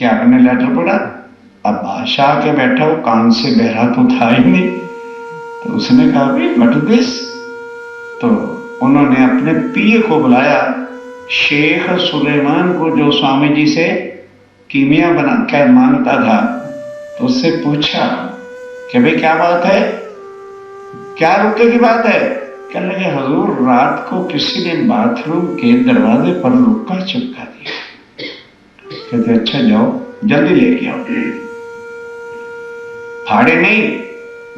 क्या आपने लेटर पढ़ा? अब बादशाह के बैठा, वो कान से बहरा तो था ही नहीं, तो उसने कहा भाई व्हाट इज दिस? तो उन्होंने अपने पिए को बुलाया, शेख सुलेमान को, जो स्वामी जी से कीमिया बना कर मांगता था, तो उससे पूछा कि भाई क्या बात है, क्या रुके की बात है? कहने लगे हजूर रात को किसी ने बाथरूम के दरवाजे पर रुक्का चिपका दिया। कहते अच्छा जाओ जल्दी लेके आओ। फाड़े नहीं,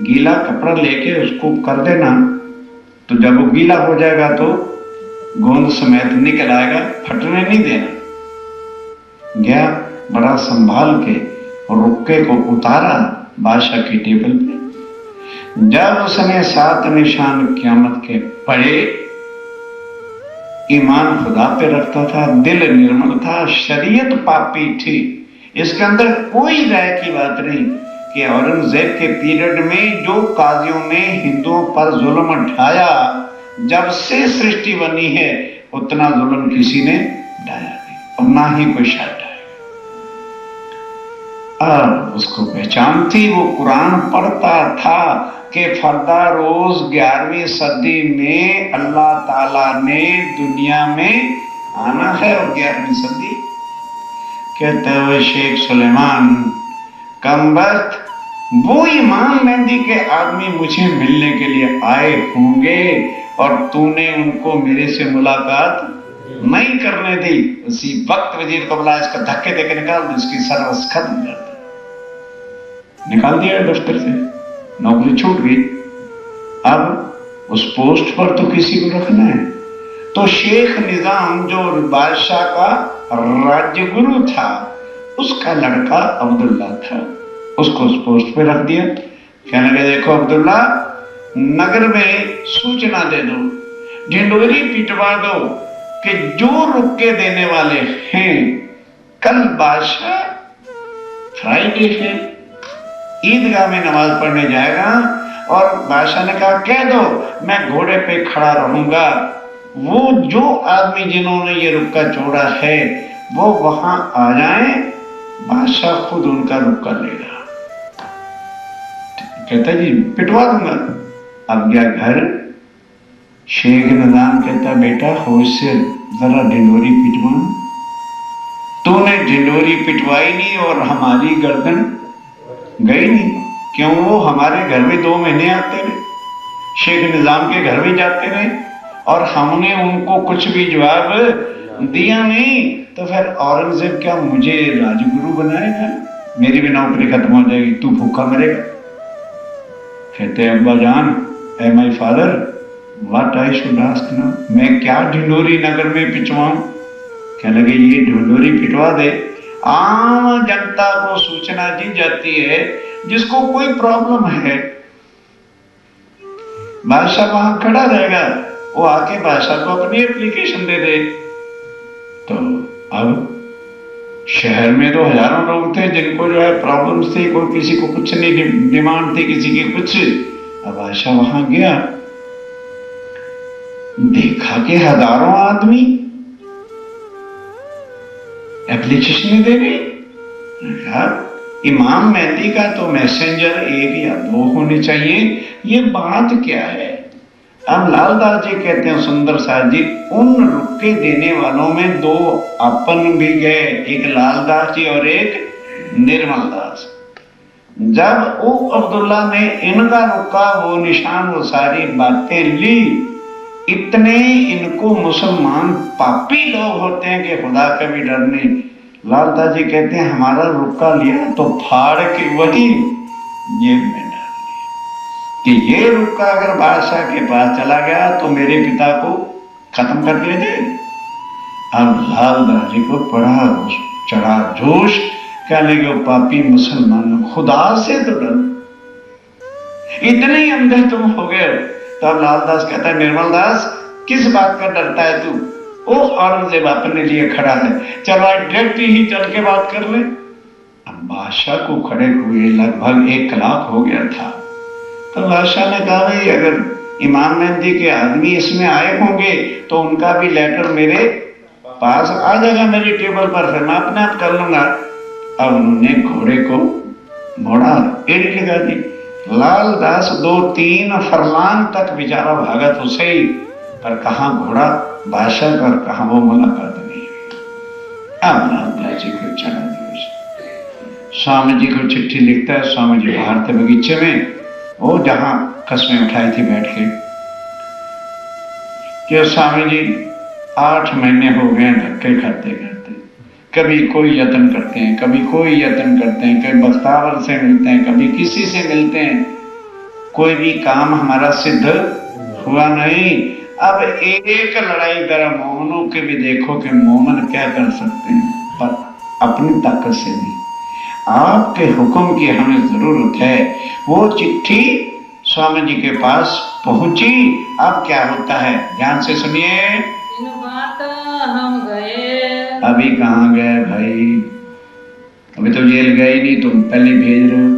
गीला कपड़ा लेके उसको कर देना, तो जब वो गीला हो जाएगा तो गोंद समेत निकल आएगा, फटने नहीं देना। गया बड़ा संभाल के और रुक्के को उतारा बादशाह की टेबल पे। जब उसने 7 निशान क़यामत के पढ़े, ईमान खुदा पे रखता था, दिल निर्मल था, शरीयत पापी थी, इसके अंदर कोई राय की बात नहीं कि औरंगजेब के पीरियड में जो काजियों ने हिंदुओं पर जुल्म ढाया, जब से सृष्टि बनी है उतना जुल्म किसी ने ढाया नहीं, और ना ही कोई शायद ढाया। अब उसको पहचान थी, वो कुरान पढ़ता था कि फरदा रोज 11वीं सदी में अल्लाह ताला ने दुनिया में आना है, और 11वीं सदी कहते हुए शेख सुलेमान कमबख्त, वो इमाम मेहंदी के आदमी मुझे मिलने के लिए आए होंगे और तूने उनको मेरे से मुलाकात नहीं करने दी। उसी वक्त वजीर को बुला, इसका धक्के देके निकाल दो, इसकी सर्वस खत्म कर दो। निकाल दिया दफ्तर से, नौकरी छूट गई। अब उस पोस्ट पर तो किसी को रखना है, तो शेख निजाम जो बादशाह का राज्य गुरु था, उसका लड़का अब्दुल्ला था, उसको उस पोस्ट पे रख दिया। कहने लगे देखो अब्दुल्ला, नगर में सूचना दे दो, ढिंडोरी पिटवा दो कि जो रुके देने वाले हैं, कल बादशाह फ्राइडे है, ईदगाह में नमाज पढ़ने जाएगा, और बादशाह ने कहा कह दो मैं घोड़े पे खड़ा रहूंगा, वो जो आदमी जिन्होंने ये रुक्का छोड़ा है वो वहां आ जाए, बादशाह खुद उनका रुक्का लेगा। कहता जी पिटवा दूंगा। अब गया घर, शेख निजाम कहता बेटा होश से जरा ढिंडोरी पिटवा। तूने ढिंडोरी पिटवाई नहीं और हमारी गर्दन गई नहीं, क्यों? वो हमारे घर में 2 महीने आते रहे, शेख निजाम के घर भी जाते रहे, और हमने उनको कुछ भी जवाब दिया नहीं, तो फिर औरंगजेब क्या मुझे राजगुरु बनाएगा? मेरी भी नौकरी खत्म हो जाएगी, तू भूखा मरेगा। कहते अब्बा जान, ए my father, what I should ask now, मैं क्या ढिंडोरी नगर में पिटवाऊं? कहने लगे ये ढिंडोरी पिटवा दे, आम जनता को सूचना दी जाती है, जिसको कोई प्रॉब्लम है बादशाह वहां खड़ा रहेगा, वो आके बादशाह को अपनी एप्लीकेशन दे दे। तो अब शहर में तो हजारों लोग थे जिनको जो है प्रॉब्लम्स थी, कोई किसी को कुछ नहीं डिमांड थी, किसी की कुछ। अब बादशाह वहां गया, देखा कि हजारों आदमी एप्लीकेशन दे गए। इमाम मेहंदी का तो मैसेंजर 1 या 2 होने चाहिए, ये बात क्या है? अब लालदास जी कहते हैं सुंदर साथ जी, उन रुके देने वालों में 2 अपन भी गए, एक लालदास जी और एक निर्मल दास। जब वो अब्दुल्ला ने इनका रुका, वो निशान, वो सारी बातें ली, इतने इनको मुसलमान पापी लोग होते हैं कि खुदा का भी डर नहीं। लालदास जी कहते हैं हमारा रुक्का लिया तो फाड़ के वही जेब में डाल दिया कि ये रुक्का अगर बादशाह के पास चला गया तो मेरे पिता को खत्म कर दिया जाए। अब लालदास जी को बड़ा चढ़ा जोश, कहने लगे पापी मुसलमान, खुदा से तो डर, इतने अंधे तुम हो गए। तब लालदास कहता है निर्मल दास, किस बात का डरता है तू? वो औरंगजेब अपने लिए खड़ा है, चलो डायरेक्ट ही चल के बात कर ले। अब बादशाह को खड़े हुए लगभग 1 लाख हो गया था। तो बादशाह ने कहा भाई अगर इमाम मेहंदी के आदमी इसमें आए होंगे तो उनका भी लेटर मेरे पास आ जाएगा, मेरी टेबल पर, फिर मैं अपने आप कर लूंगा। अब उन्होंने घोड़े को मोड़ा, एड़ी लगा दी। लालदास 2-3 फरलांग तक बेचारा भागा तो सही, पर कहाँ घोड़ा बादशाह का और कहाँ वो मुलाकात नहीं। अब लालदास जी को चढ़ा दिया। स्वामी जी को चिट्ठी लिखता है। स्वामी जी बाहर थे बगीचे में, वो जहां कस्में उठाई थी बैठ के, कि स्वामी जी 8 महीने हो गए धक्के खाते करते, कभी कोई यत्न करते हैं, कभी कोई यत्न करते हैं, कभी बख्तावर से मिलते हैं, कभी किसी से मिलते हैं, कोई भी काम हमारा सिद्ध हुआ नहीं। अब एक लड़ाई जरा मोमनों के भी देखो कि मोमन क्या कर सकते हैं, पर अपनी ताकत से नहीं, आपके हुक्म की हमें जरूरत है। वो चिट्ठी स्वामी जी के पास पहुंची। अब क्या होता है, ध्यान से सुनिए। हम गए। अभी कहाँ गए भाई, अभी तो जेल गए नहीं, तुम पहले भेज रहे हो।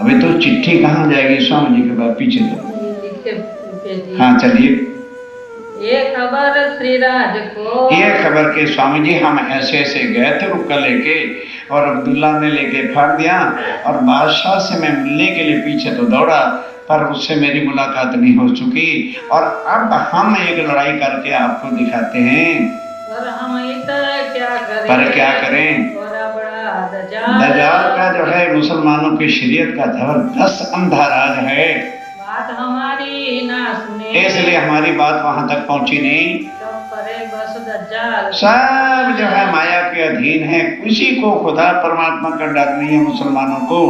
अभी तो चिट्ठी कहाँ जाएगी स्वामी जी के पास, पीछे तो। हाँ चलिए। ये खबर श्रीराज को, ये खबर के स्वामी जी हम ऐसे ऐसे गए थे रुक्का लेके, और अब्दुल्ला ने लेके फाड़ दिया, और बादशाह से मैं मिलने के लिए पीछे तो दौड़ा, पर उससे मेरी मुलाकात नहीं हो चुकी, और अब हम एक लड़ाई करके आपको दिखाते हैं। पर हम क्या करें, पर क्या करें। बड़ा दज्जाल का जो है मुसलमानों की शरीयत का जबरदस्त अंधा राज है। बात हमारी ना सुने, इसलिए हमारी बात वहां तक पहुंची नहीं। बस दज्जाल सब जो है माया के अधीन है, किसी को खुदा परमात्मा का डर नहीं है मुसलमानों को।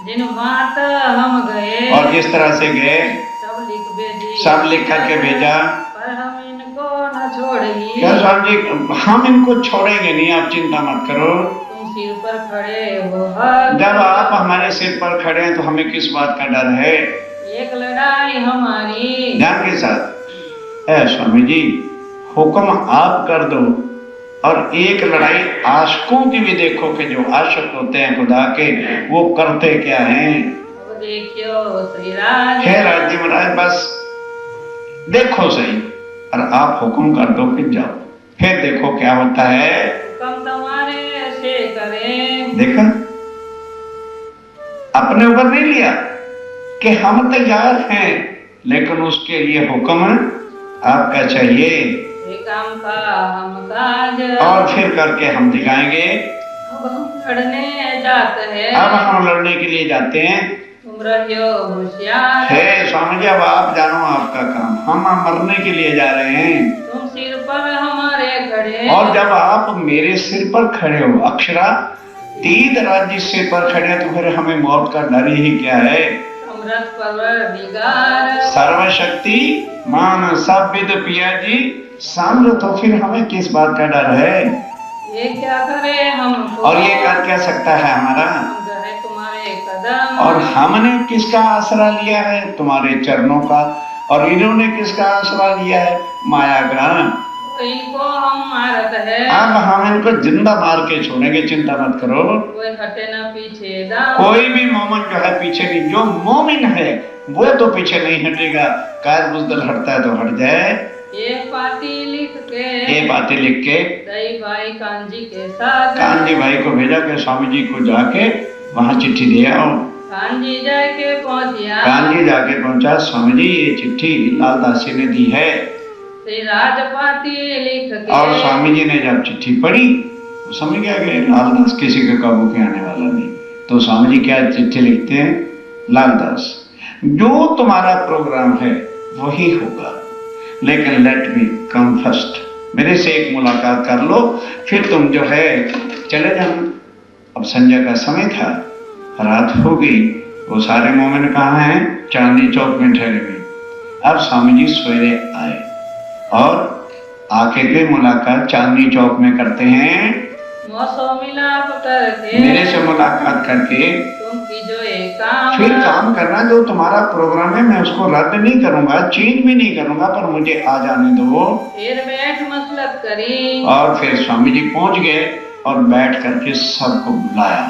जिन बात हम गए, और जिस तरह से गए सब लिख करके भेजा, पर हम इनको न छोड़ेंगे। क्या स्वामी जी, हम इनको छोड़ेंगे नहीं, आप चिंता मत करो। तुम सिर पर खड़े हो, जब आप हमारे सिर पर खड़े हैं तो हमें किस बात का डर है। एक लड़ाई हमारी ध्यान के साथ। ऐ स्वामी जी, हुक्म आप कर दो, और एक लड़ाई आशिकों की भी देखो कि जो आशिक होते हैं खुदा के, वो करते क्या हैं। देखियो श्रीराज, है राज्य महाराज, बस देखो सही, और आप हुक्म कर दो कि जाओ, फिर देखो क्या होता है। हुक्म तुम्हारे से करें। देखा, अपने ऊपर नहीं लिया कि हम तैयार हैं, लेकिन उसके लिए हुक्म आपका चाहिए। काम का हम काज, और फिर करके हम दिखाएंगे। अब हम लड़ने जाते हैं, अब हम लड़ने के लिए जाते हैं। तुम रहियो होशियार, है स्वामी जी, अब आप जानो आपका काम, हम मरने के लिए जा रहे हैं। तुम सिर पर हमारे खड़े, और जब आप मेरे सिर पर खड़े हो, अक्षरा तीद राज्य सिर पर खड़े, तो फिर हमें मौत का डर ही क्या है। अमृत परवरदिगार, सर्वशक्ति मान सब विद पिया जी साम्र, तो फिर हमें किस बात का डर है। ये क्या करे हमको, और ये कर क्या सकता है हमारा। हम गए तुम्हारे कदम, और हमने किसका आसरा लिया है, तुम्हारे चरणों का, और इन्होंने किसका आसरा लिया है, माया का। इनको हम मारत है, अब हम इनको जिंदा मार के छोड़ेंगे, चिंता मत करो। कोई हटे ना पीछे दाम, कोई भी मोमिन जो है पीछे नहीं, जो मोमिन है वो तो पीछे नहीं हटेगा। कार बुजदल हटता है तो हट जाए। ये पाती लिख के, ये बातें लिख के दई भाई कांजी के साथ, कांजी भाई को भेजा कि स्वामी जी को जाके वहां चिट्ठी दे आओ। कांजी जाके पहुंचिया, कांजी जाके पहुंचा, स्वामी जी ये चिट्ठी लालदास जी ने दी है। राजपाती लिख के, और स्वामी जी ने जब चिट्ठी पढ़ी तो समझ गया कि लालदास किसी के काबू के आने वाला नहीं। तो स्वामी जी क्या चिट्ठी लिखते हैं, लालदास जो तुम्हारा प्रोग्राम है वही होगा, लेकिन लेट मी कम फर्स्ट, मेरे से एक मुलाकात कर लो, फिर तुम जो है चले जाना। अब संजय का समय था, रात हो गई, वो सारे मोमिन कहाँ हैं, चांदनी चौक में ठहरे हुए। अब स्वामी जी सवेरे आए और आके के मुलाकात चांदनी चौक में करते हैं। मौसम मिलाप करके, मेरे से मुलाकात करके तुम की जो एक काम, फिर काम करना, जो तुम्हारा प्रोग्राम है मैं उसको रद्द नहीं करूंगा, चेंज भी नहीं करूंगा, पर मुझे आ जाने दो। फिर बैठ मसलत करी, और फिर स्वामी जी पहुंच गए और बैठ करके सबको बुलाया,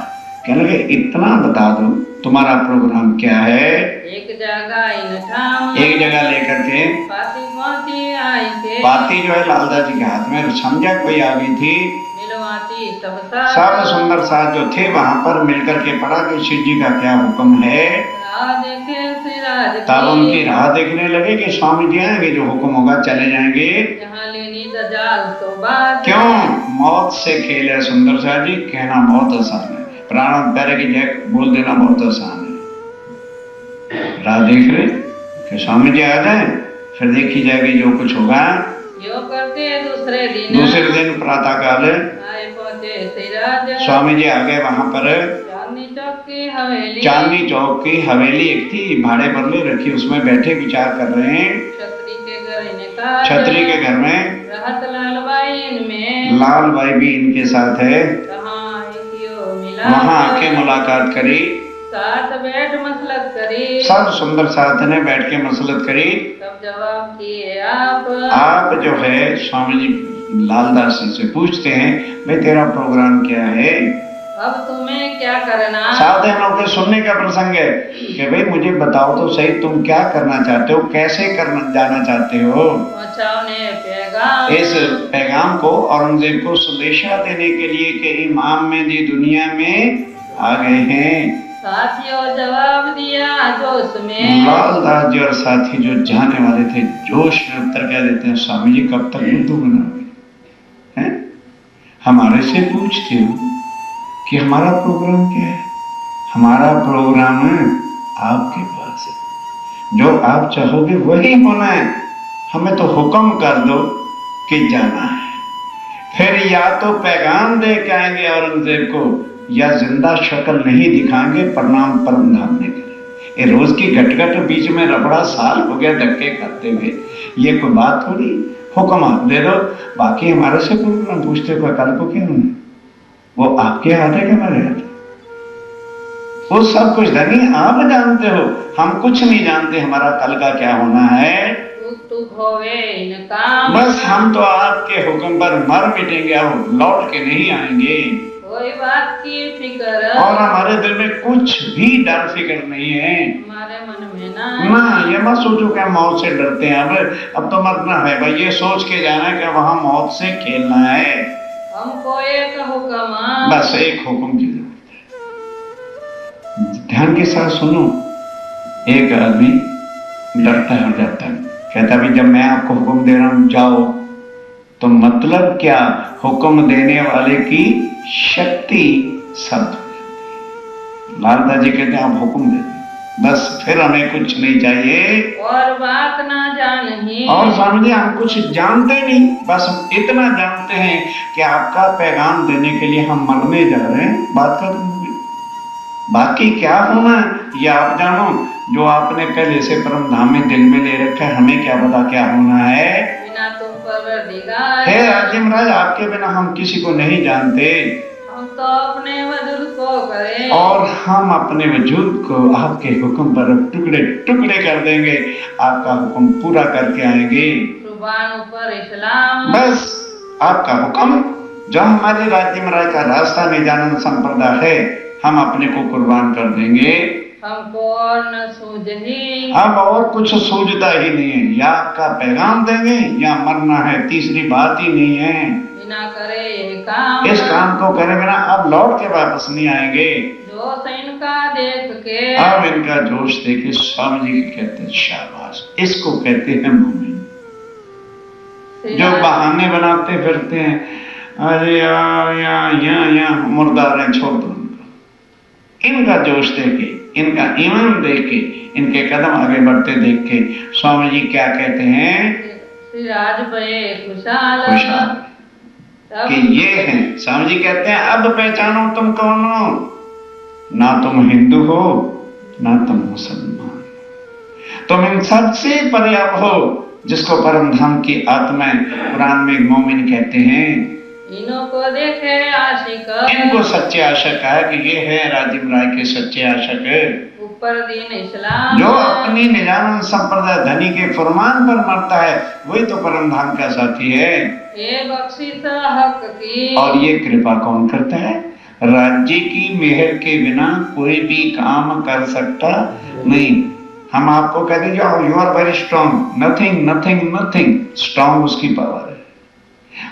कहने लगे इतना बता दो तुम्हारा प्रोग्राम क्या है। एक जगह इन ठाम, एक जगह लेकर के पाती पहुंची आई के, पाती जो है लालदास जी के हाथ में, समझा कोई आ गई थी। मिलवा माती सब सब सुंदर साथ जो थे वहां पर मिलकर के पढ़ा कि शिव जी का क्या हुक्म है। राह देखे सिराज तब उनकी की, राह देखने लगे कि स्वामी जी आएंगे, जो हुक्म होगा चले जाएंगे। जहाँ लेनी दजाल तो बात। क्यों? मौत से खेल है सुंदर साथ जी, कहना बहुत आसान है, प्राण प्यारे की जय बोल देना बहुत आसान है। राह देख रहे कि स्वामी जी आ जाए, फिर देखी जाएगी जो कुछ होगा। यो करते दूसरे दिन प्रातः काल आए पहुंचे सिराज, स्वामी जी आ गए वहां पर। चांदनी चौक की हवेली, चांदनी चौक की हवेली एक थी, भाड़े पर ले रखी, उसमें बैठे विचार कर रहे हैं। छतरी के घर इनका, छतरी के घर में रहत लालबाई इनमें, लाल भाई भी इनके साथ है। कहाँ आँखियों मिला, वहां आके मुलाकात करी, साथ बैठ मसलत करी, सब सुंदर साथ ने बैठ के मसलत करी। सब जवाब किए आप, आप जो है स्वामी जी लालदास जी से पूछते हैं, भाई तेरा प्रोग्राम क्या है? अब तुम्हें क्या करना। साधनों के सुनने का प्रसंग है कि भाई मुझे बताओ तो सही, तुम क्या करना चाहते हो, कैसे करना जाना चाहते हो? पहुंचाओ ने पैगाम, इस पैगाम को औरंगजेब को संदेशा देने के लिए कि इमाम मेहदी दुनिया में आ गए हैं। साथियों जवाब दिया जोश में, लालदास जी और साथी जो जाने वाले थे जोश में उत्तर क्या देते हैं, स्वामी जी कब तक बुद्धू बनाओगे हैं? हमारे से पूछते हो कि हमारा प्रोग्राम क्या है? हमारा प्रोग्राम है आपके पास है, जो आप चाहोगे वही होना है, हमें तो हुक्म कर दो कि जाना है। फिर या तो पैगाम दे के आएंगे औरंगजेब को, या जिंदा शक्ल नहीं दिखाएंगे प्रणाम परम धाम ने के। ये रोज की घटघट बीच में रबड़ा साल हो गया धक्के खाते हुए, ये कोई बात थोड़ी। हुक्म आप दे दो, बाकी हमारे से प्रोग्राम पूछते हुए कल को क्या होना, वो आपके हाथ है कि हमारे हाथ है? वो सब कुछ धनी आप जानते हो, हम कुछ नहीं जानते हमारा कल का क्या होना है। तू होवे इनकाम, बस हम तो आपके हुक्म पर मर मिटेंगे, और लौट के नहीं आएंगे। कोई बात की फिक्र, और हमारे दिल में कुछ भी डर फिक्र नहीं है। हमारे मन में ना ये मत सोचो कि हम मौत से डरते हैं, अब तो मरना है भाई, ये सोच के जाना है कि वहां मौत से खेलना है। हमको एक हुक्म, बस एक हुक्म की जरूरत है। ध्यान के साथ सुनो। एक आदमी डरता है और जाता है, कहता भाई जब मैं आपको हुक्म दे रहा हूं जाओ, तो मतलब क्या? हुक्म देने वाले की शक्ति सब। लालदास जी कहते हैं आप हुक्म दे, बस फिर हमें कुछ नहीं चाहिए और बात ना जानी। और स्वामी जी हम कुछ जानते नहीं, बस इतना जानते हैं कि आपका पैगाम देने के लिए हम मरने जा रहे हैं, बात कर रहे हैं। बाकी क्या होना है ये आप जानो, जो आपने पहले से परम धाम में दिल में ले रखा है, हमें क्या पता क्या होना है। बिना तुम परवरदिगार, हे राजिम राज, आपके बिना हम किसी को नहीं जानते, हम तो अपने वजूद को करें, और हम अपने वजूद को आपके हुक्म पर टुकड़े टुकड़े कर देंगे, आपका हुक्म पूरा करके आएंगे। जुबान पर इस्लाम, बस आपका हुक्म, जो हमारे राज्य राय का रास्ता निजानंद संप्रदाय है, हम अपने को कुर्बान कर देंगे। हमको और न सूझही, अब और कुछ सूझता ही नहीं है, या आपका पैगाम देंगे या मरना है, तीसरी बात ही नहीं है। बिना करे ये काम, इस काम को करे बिना अब लौट के वापस नहीं आएंगे। जोश इनका देख के, अब इनका जोश देखे स्वामी जी कहते हैं शाबाश, इसको कहते हैं मोमिन। जो बहाने बनाते फिरते हैं, अरे यहाँ मुर्दार है छोड़ दो, इनका जोश देखे, इनका ईमान देख के, इनके कदम आगे बढ़ते देख के स्वामी जी क्या कहते हैं, सिराज बे खुशाल, खुशाल कि ये हैं। स्वामी जी कहते हैं अब पहचानो तुम कौन हो, ना तुम हिंदू हो ना तुम मुसलमान, तुम इन सबसे पर्याप्त हो जिसको परम धाम की आत्मा कुरान में मोमिन कहते हैं। इनको को देखे आशिक, इनको सच्चे आशिक है कि ये है राजीव राय के सच्चे आशिक, ऊपर दीन इस्लाम, जो अपनी निजानंद संप्रदाय धनी के फरमान पर मरता है, वही तो परम धाम का साथी है। ये बख्शिश हक की, और ये कृपा कौन करता है? राज्य की मेहर के बिना कोई भी काम कर सकता नहीं। हम आपको कहते हैं you are very strong, nothing nothing nothing, strong उसकी पावर है।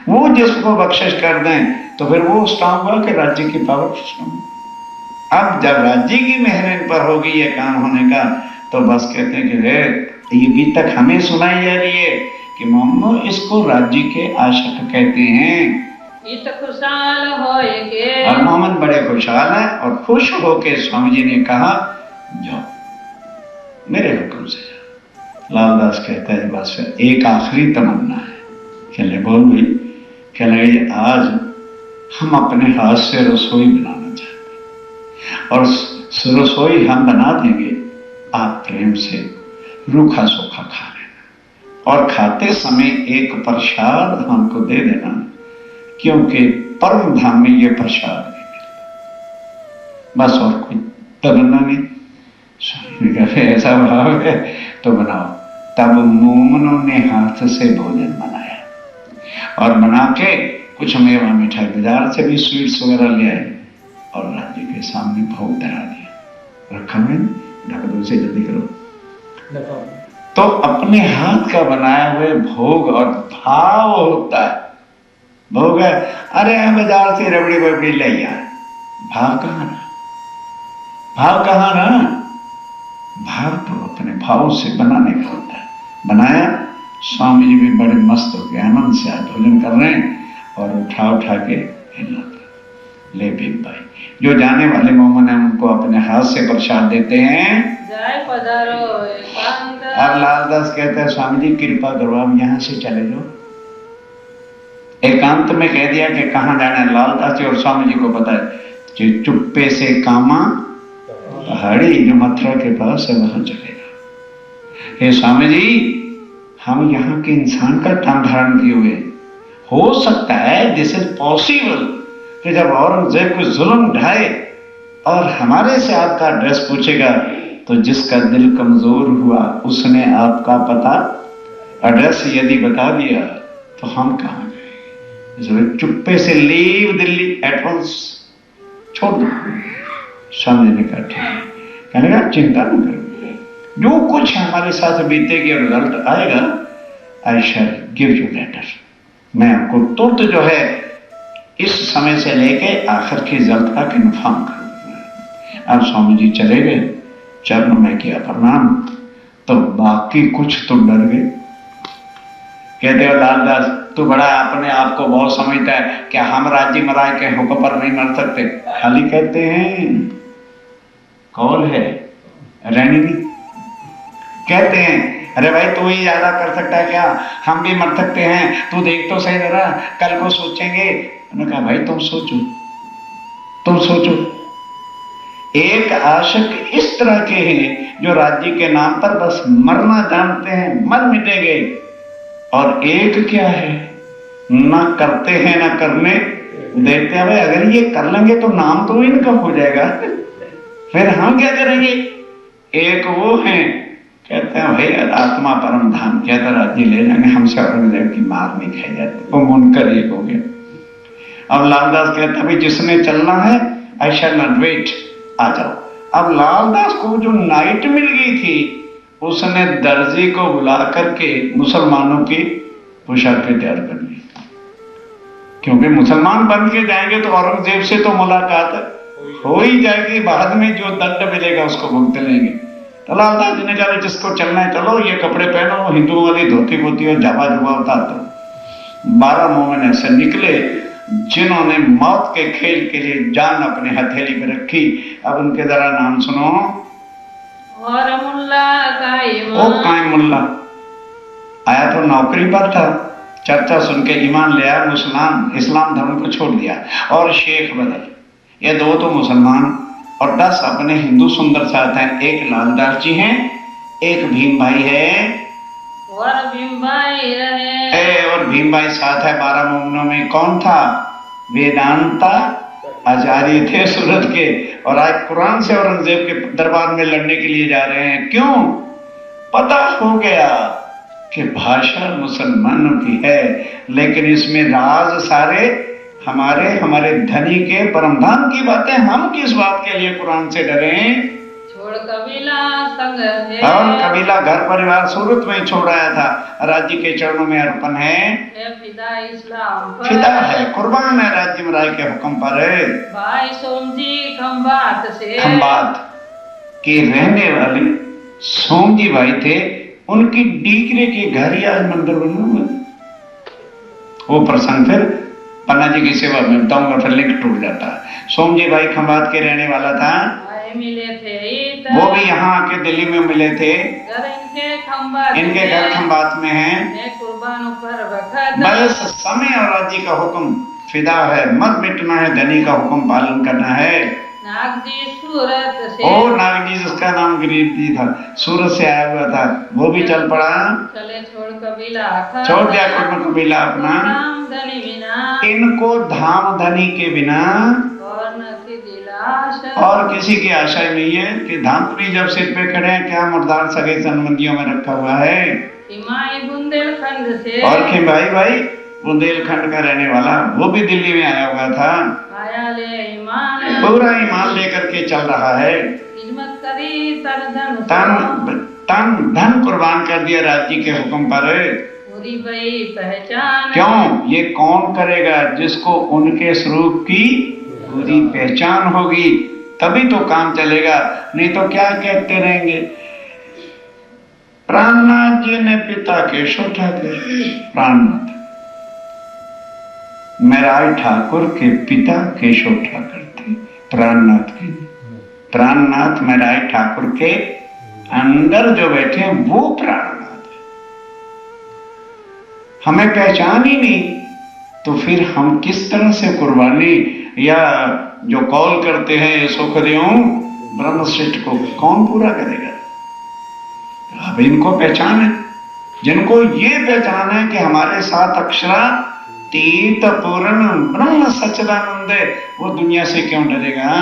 वो जिसको बख्शिश कर दें तो फिर वो स्ट्रांग हुआ कि राज्य की पावर स्ट्रांग। अब जब राज्य की मेहर इन पर होगी ये काम होने का, तो बस कहते हैं कि ये गीत तक हमें सुनाई जा रही है कि मोहम्मद इसको राज्य के आशिक कहते हैं। इत खुशहाल होए के, और मोहम्मद बड़े खुशहाल हैं और खुश होके स्वामी जी ने कहा जाओ मेरे हुक्म से जाओ। लालदास कहता है बस फिर एक आखिरी तमन्ना है। कहले बोल भाई। कहले आज हम अपने हाथ से रसोई बनाना चाहते हैं और रसोई हम बना देंगे, आप प्रेम से रूखा सूखा खा लेना और खाते समय एक प्रसाद हमको दे देना, क्योंकि परम धाम में ये प्रसाद नहीं मिलता। बस और कोई तमन्ना नहीं। स्वामी ने कहा ऐसा भाव है तो बनाओ। तब मोमनों ने हाथ से भोजन बनाया और बना के कुछ मेवा मिठाई बाजार से भी स्वीट्स वगैरह ले आए और राज्य के सामने भोग धरा दिया। रखा में ढक दो से जल्दी करो। तो अपने हाथ का बनाया हुए भोग और भाव होता है। भोग है अरे बाजार से रबड़ी बबड़ी ले आए, भाव कहाँ रहा? भाव कहाँ रहा? भाव तो अपने भाव से बनाने का होता है। बनाया। स्वामी जी भी बड़े मस्त हो गए, आनंद से आज भोजन कर रहे हैं और उठा के हिलाते। ले भीम भाई जो जाने वाले मोमन है उनको अपने हाथ से प्रसाद देते हैं। जय पधारो एकांत। अब लालदास कहते हैं स्वामी जी कृपा करो आप यहाँ से चले जाओ। एकांत में कह दिया कि कहाँ जाना है। लालदास जी और स्वामी जी को पता है चुप्पे से कामा पहाड़ी जो मथुरा के पास है वहां चलेगा। हे स्वामी जी हम यहाँ के इंसान का तन धारण किए हुए, हो सकता है दिस इज पॉसिबल कि जब औरंगजेब को जुल्म ढाए और हमारे से आपका एड्रेस पूछेगा तो जिसका दिल कमजोर हुआ उसने आपका पता एड्रेस यदि बता दिया तो हम कहाँ जाएंगे? चुप्पे से लीव दिल्ली एट वंस, छोड़ दो। स्वामी ने कहा ठीक है। कहने लगा चिंता न करो, जो कुछ हमारे साथ बीतेगी और रिजल्ट आएगा आई शैल गिव यू लेटर। मैं आपको तुरंत जो है इस समय से लेके आखिर की रिजल्ट का इन्फॉर्म करूंगा। अब स्वामी जी चले गए, चरणों में किया प्रणाम, तो बाकी कुछ तो डर गए। कहते हो लालदास तू बड़ा अपने आप को बहुत समझता है, क्या हम राज्य मराए के हुक्म पर नहीं मर सकते? खाली कहते हैं कौन है रणनीति। कहते हैं अरे भाई तू ही ज्यादा कर सकता है क्या, हम भी मर सकते हैं, तू देख तो सही जरा, कल को सोचेंगे। उन्होंने कहा भाई तुम सोचो, तुम सोचो। एक आशिक इस तरह के हैं जो राज्य के नाम पर बस मरना जानते हैं, मर मिटेंगे। और एक क्या है, ना करते हैं ना करने देते हैं। भाई अगर ये कर लेंगे तो नाम तो इनका हो जाएगा, फिर हम क्या करेंगे? एक वो है कहते हैं भाई आत्मा परम धाम, कहता राज्य ले जाएंगे, हमसे औरंगजेब की मार नहीं खाई जाती। वो मुनकर एक हो गया। अब लालदास कहता भाई जिसने चलना है आई शैल नॉट वेट, आ जाओ। अब लालदास को जो नाइट मिल गई थी उसने दर्जी को बुला करके मुसलमानों की पोशाकें तैयार कर ली, क्योंकि मुसलमान बन के जाएंगे तो औरंगजेब से तो मुलाकात हो ही जाएगी, बाद में जो दंड मिलेगा उसको भुगत लेंगे। तो लालदास जी ने कहा जिसको चलना है चलो, ये कपड़े पहनो, हिंदुओं वाली धोती बोती और जाबा जुबा उतार दो। 12 मोमिन ऐसे निकले जिन्होंने मौत के खेल के लिए जान अपने हथेली पे रखी। अब उनके जरा नाम सुनो। और मुल्ला कायम। ओ कायम मुल्ला आया तो नौकरी पर था, चर्चा सुन के ईमान ले आया, मुसलमान इस्लाम धर्म को छोड़ दिया। और शेख बदल, ये 2 तो मुसलमान और 10 अपने हिंदू सुंदर साथ हैं। एक लालदास जी हैं, एक भीम भाई है और भीम भाई रहे। और भीम भाई साथ है। 12 मोमिनों में कौन था? वेदांता आचार्य थे सूरत के, और आज कुरान से औरंगजेब के दरबार में लड़ने के लिए जा रहे हैं। क्यों? पता हो गया कि भाषा मुसलमानों की है, लेकिन इसमें राज सारे हमारे धनी के परमधाम की बातें। हम किस बात के लिए कुरान से डरे? छोड़ कबीला संग है। और कबीला घर परिवार सूरत में ही छोड़ आया था, राज्य के चरणों में अर्पण है, फिदा इस्लाम पर, फिदा है, कुर्बान है राज्य में राय के हुक्म पर। भाई सोम जी खंबात से, खंबात के रहने वाले सोम जी भाई थे, उनकी डीगरे के घर ही आज मंदिर बना हुआ। वो प्रसंग फिर पन्ना जी की सेवा में बताऊंगा, फिर लिंक टूट जाता है। सोम जी भाई खंबात के रहने वाला था, मिले थे वो भी यहाँ आके दिल्ली में मिले थे। घर इनके खंबात, इनके घर खंबात में है। कुर्बान पर वक्त, बस समय और राज्य का हुक्म फिदा है, मत मिटना है, धनी का हुक्म पालन करना है। नाग जी सूरत से, ओ नाग जी जिसका नाम गरीब जी था, सूरत से आया हुआ था, वो भी चल पड़ा, चले छोड़ कबीला, छोड़ दिया कुटुंब कबीला अपना। धाम धनी बिना, इनको धाम धनी के बिना और न थी दिलाश, और किसी की आशा नहीं है कि धामपुरी जब सिर पे खड़े हैं, क्या मुर्दार सगे संबंधियों में रखा हुआ है। हिमाई बुंदेलखंड से, और कि भाई बुंदेलखंड का रहने वाला, वो भी दिल्ली में आया हुआ था, आया ले ईमान, पूरा ईमान लेकर के चल रहा है। खिदमत करी तन तन धन कुर्बान कर दिया राज्य के हुक्म पर। पूरी भई पहचान, क्यों? ये कौन करेगा? जिसको उनके स्वरूप की पूरी पहचान होगी, तभी तो काम चलेगा, नहीं तो क्या कहते रहेंगे। प्राणनाथ जी ने पिता के शोठा थे, प्राणनाथ मेराय ठाकुर के पिता के शोठा करते, प्राणनाथ के, प्राणनाथ मेराय ठाकुर के अंदर जो बैठे वो प्राणनाथ है। हमें पहचान ही नहीं तो फिर हम किस तरह से कुर्बानी, या जो कॉल करते हैं सुखदेव ब्रह्मश्रेष्ठ को कौन पूरा करेगा? अब इनको पहचान है, जिनको ये पहचान है कि हमारे साथ अक्षरा तीत पूर्ण ब्रह्म सच्चिदानंद है, वो दुनिया से क्यों डरेगा?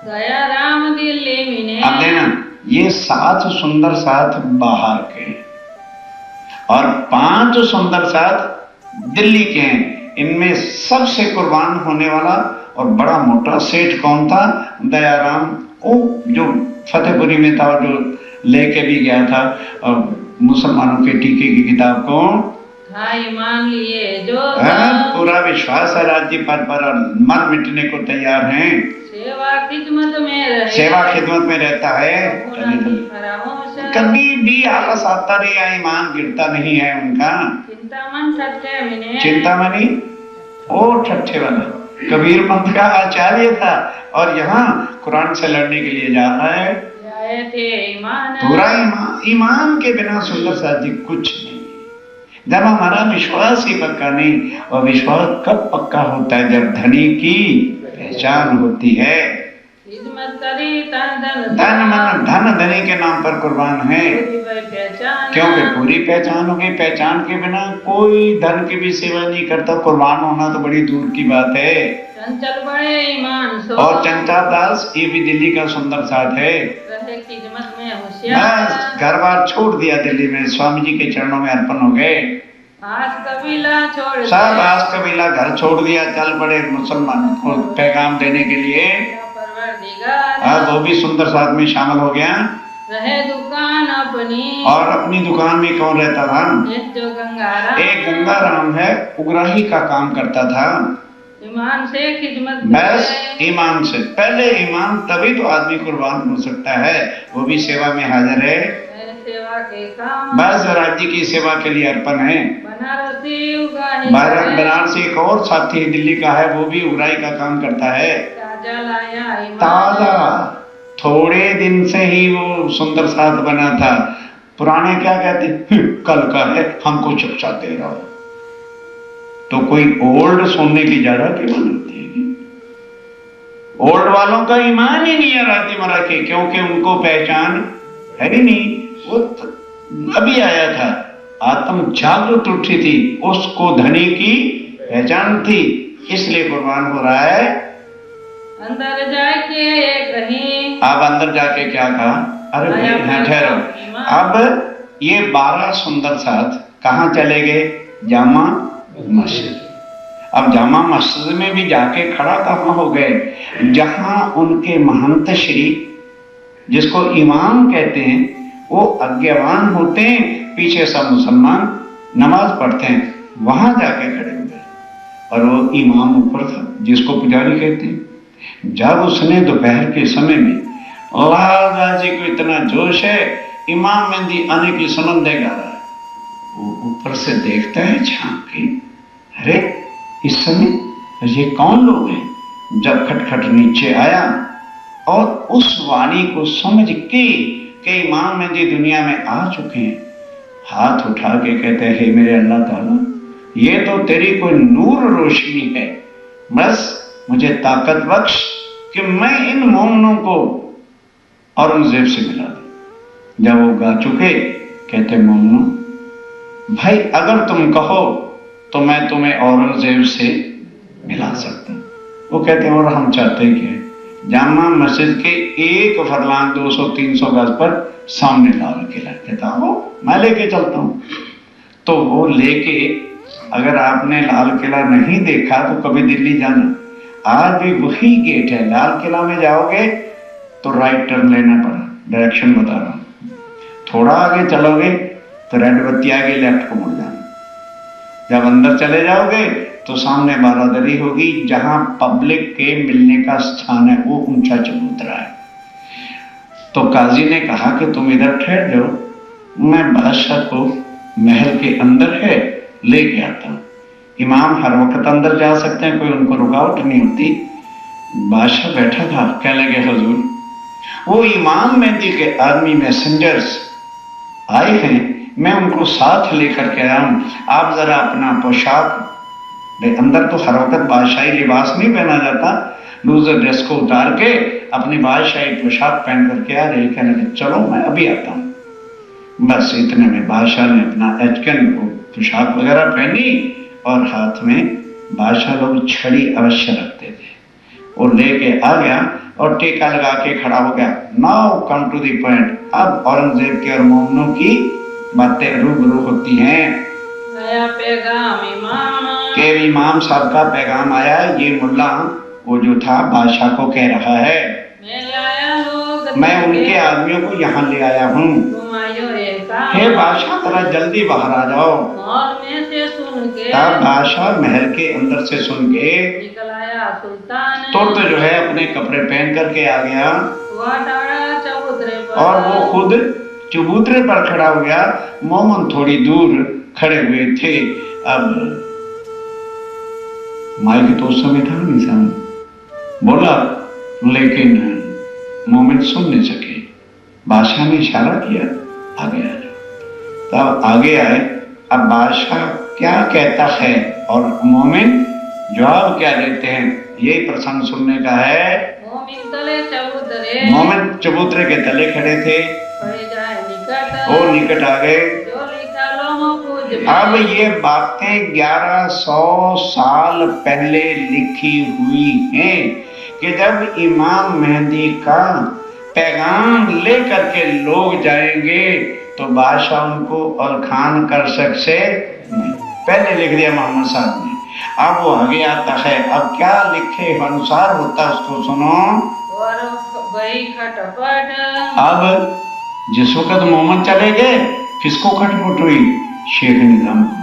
गया राम दिल्ली में, अब देना ये 7 सुंदर साथ बाहर के और 5 सुंदर साथ दिल्ली के हैं। इनमें सबसे कुर्बान होने वाला और बड़ा मोटा सेठ कौन था? दयाराम, वो जो फतेहपुरी में था, जो लेके भी गया था और मुसलमानों के टीके की किताब को, मान लिए जो पूरा विश्वास है राज्य पर और मर मिटने को तैयार हैं। सेवा खिदमत में रहे, सेवा खिदमत में रहता है, कभी भी आलस आता नहीं है, ईमान गिरता नहीं है उनका। चिंतामणि ओ ठट्ठे वाला कबीर पंथ का आचार्य था और यहाँ कुरान से लड़ने के लिए जा रहा है। पूरा ईमान के बिना सुंदर साथी कुछ नहीं। जब हमारा विश्वास ही पक्का नहीं, और विश्वास कब पक्का होता है? जब धनी की पहचान होती है। धन मन धन धनी के नाम पर कुर्बान है, क्योंकि पूरी पहचान हो गई। पहचान के बिना कोई धन की भी सेवा नहीं करता, कुर्बान होना तो बड़ी दूर की बात है। चंचल बड़े ईमान सो, और चंचल दास ये भी दिल्ली का सुंदर साथ है, बस घर बार छोड़ दिया दिल्ली में, स्वामी जी के चरणों में अर्पण हो गए। आज कबीला छोड़, सब आज कबीला घर छोड़ दिया, चल पड़े मुसलमान को पैगाम देने के लिए। अब वो भी सुंदर साथ में शामिल हो गया। रहे दुकान अपनी, और अपनी दुकान में कौन रहता था? जो गंगाराम, एक गंगाराम है, उग्राही का काम करता था। ईमान से खिदमत, बस ईमान से, पहले ईमान, तभी तो आदमी कुर्बान हो सकता है। वो भी सेवा में हाजिर है, सेवा के काम, बस राज्य की सेवा के लिए अर्पण है। बनारसी एक और साथी दिल्ली का है, वो भी उग्राही का काम करता है। ताजा थोड़े दिन से ही वो सुंदर साथ बना था। पुराने क्या कहते, कल का है, हमको शिक्षा दे रहा हो। तो कोई ओल्ड सुनने की ज्यादा कीमत होती है। ओल्ड वालों का ईमान ही नहीं है राज्य मरा के, क्योंकि उनको पहचान है ही नहीं। वो अभी आया था, आत्म जागृत उठी थी, उसको धनी की पहचान थी, इसलिए कुर्बान हो रहा है। अंदर जाके कहीं, अब अंदर जाके क्या कहा? अरे ठहरो, अब ये 12 सुंदर साथ कहाँ चले गए? जामा मस्जिद। अब जामा मस्जिद में भी जाके खड़ा कहाँ हो गए? जहां उनके महंत श्री जिसको इमाम कहते हैं, वो अज्ञावान होते हैं, पीछे सब मुसलमान नमाज पढ़ते हैं, वहां जाके खड़े हुए और वो इमाम ऊपर था जिसको पुजारी कहते हैं। जब उसने दोपहर के समय में लाल गाजी को इतना जोश है, इमाम मेहंदी आने की समंदे गा रहा है, वो ऊपर से देखता है झांक के, अरे इस समय ये कौन लोग हैं। जब खटखट नीचे आया और उस वाणी को समझ के कि इमाम मेहंदी दुनिया में आ चुके हैं, हाथ उठा के कहते हैं, हे मेरे अल्लाह ताला, ये तो तेरी कोई नूर रोशनी है, बस मुझे ताकत बख्श कि मैं इन मोमनों को औरंगजेब से मिला दूं। जब वो गा चुके, कहते मोमनों भाई अगर तुम कहो तो मैं तुम्हें औरंगजेब से मिला सकता हूं। वो कहते हैं और हम चाहते क्या है, जामा मस्जिद के एक फरलांग 200-300 गज पर सामने लाल किला। कहता हो मैं लेके चलता हूं। तो वो लेके, अगर आपने लाल किला नहीं देखा तो कभी दिल्ली जाना, आज भी वही गेट है। लाल किला में जाओगे तो राइट टर्न लेना पड़ा, डायरेक्शन बता रहा हूं। थोड़ा आगे चलोगे तो रेड बत्ती आगे, लेफ्ट को मुड़ जाना। जब अंदर चले जाओगे तो सामने बारादरी होगी, जहां पब्लिक के मिलने का स्थान है, वो ऊंचा चबूतरा है। तो काजी ने कहा कि तुम इधर ठहर जाओ, मैं बादशाह को महल के अंदर है लेके आता हूं। इमाम हर वक्त अंदर जा सकते हैं, कोई उनको रुकावट नहीं होती। बादशाह बैठा था, कह लगे हुजूर वो इमाम मेहंदी के आर्मी मैसेंजर्स आए हैं, मैं उनको साथ लेकर के आया हूं, आप जरा अपना पोशाक, अंदर तो हर वक्त बादशाही लिबास नहीं पहना जाता, लूजर ड्रेस को उतार के अपनी बादशाही पोशाक पहन करके आ रहे, कहने लगे चलो मैं अभी आता हूं। बस इतने में बादशाह ने अपना एचकन पोशाक वगैरह पहनी और हाथ में, बादशाह लोग छड़ी अवश्य रखते थे, और लेके आ गया और टेका लगा के खड़ा हो गया। Now come to the point. अब औरंगजेब के और मोमनों की बातें रूबरू होती हैं। नया पैगाम इमाम के इमाम साहब का पैगाम आया। ये मुल्ला वो जो था बादशाह को कह रहा है, मैं उनके आदमियों को यहाँ ले आया हूँ, हे बादशाह जरा जल्दी बाहर आ जाओ। में से सुन के तब बादशाह महल के अंदर से सुन के निकल आया सुल्तान, तो जो है अपने कपड़े पहन करके आ गया, चबूतरे पर, और वो खुद चबूतरे पर खड़ा हो गया। मोमन थोड़ी दूर खड़े हुए थे। अब माइक तो उस समय था नहीं सामने, बोला, लेकिन मोमिन सुन नहीं सके। बादशाह ने इशारा किया, आगे आ जाओ। तब आगे आए। अब बादशाह क्या कहता है और मोमिन जवाब क्या देते हैं, ये प्रसंग सुनने का है। मोमिन तले चबूतरे, मोमिन चबूतरे के तले खड़े थे, जाए निकट, वो निकट आ गए। जो लिखा लोगों को अब ये बातें 1100 साल पहले लिखी हुई हैं कि जब इमाम मेहंदी का पैगाम लेकर के लोग जाएंगे तो बादशाह उनको और खान कर सकते नहीं। पहले लिख दिया मोहम्मद साहब ने। अब वो आगे आता है, अब क्या लिखे अनुसार होता उसको सुनो। और वही खटपट, अब जिस वक्त मोहम्मद चले गए, किसको खटपट हुई? शेख निजाम को,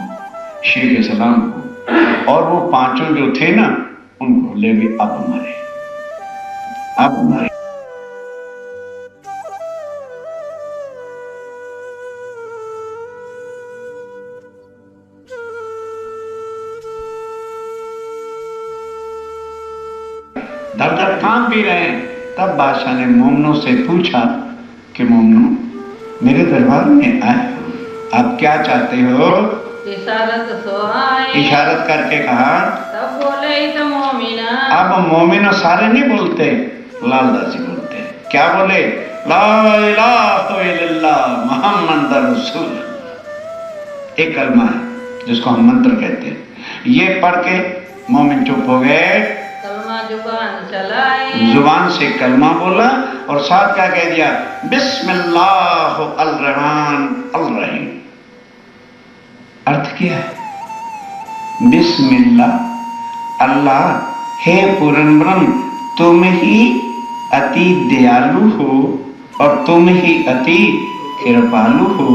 शेख सलाम को, और वो पांचों जो थे ना, उनको ले भी अब मरे, अब मरे। दर दर काम भी रहे। तब बादशाह ने मोमनों से पूछा कि मोमनों, मेरे दरबार में आए, आप क्या चाहते हो? इशारत सो आए, इशारत करके कहा। तब बोले तो मोमिना, अब मोमिना सारे नहीं बोलते, लालदासी बोलते। क्या बोले? ला इलाहा इल्लल्लाह मुहम्मद रसूल। एक कलमा है जिसको हम मंत्र कहते हैं। ये पढ़ के मोमिन चुप हो गए, कलमा जुबान चलाए, जुबान से कलमा बोला और साथ क्या कह दिया? बिस्मिल्लाह अल रहमान अल रहीम। अर्थ क्या है? बिस्मिल्लाह, अल्लाह हे पूर्ण ब्रह्म, तुम ही अति दयालु हो और तुम ही अति कृपालु हो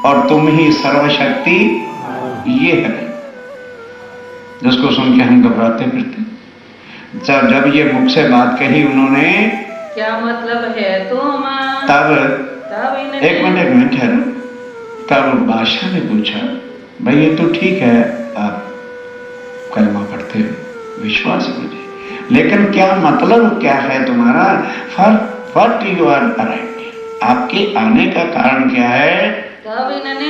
और तुम ही सर्वशक्ति। ये है जिसको सुन के हम घबराते फिरते। जब ये मुख से बात कही उन्होंने, क्या मतलब है तुम, तब एक इन्हें मिनट ठहरो। तब बादशाह ने पूछा, भाई ये तो ठीक है आप कलमा पढ़ते हो, विश्वास है मुझे, लेकिन क्या मतलब क्या है तुम्हारा? व्हाट यू आर अराइविंग, आपके आने का कारण क्या है? तब इन्होंने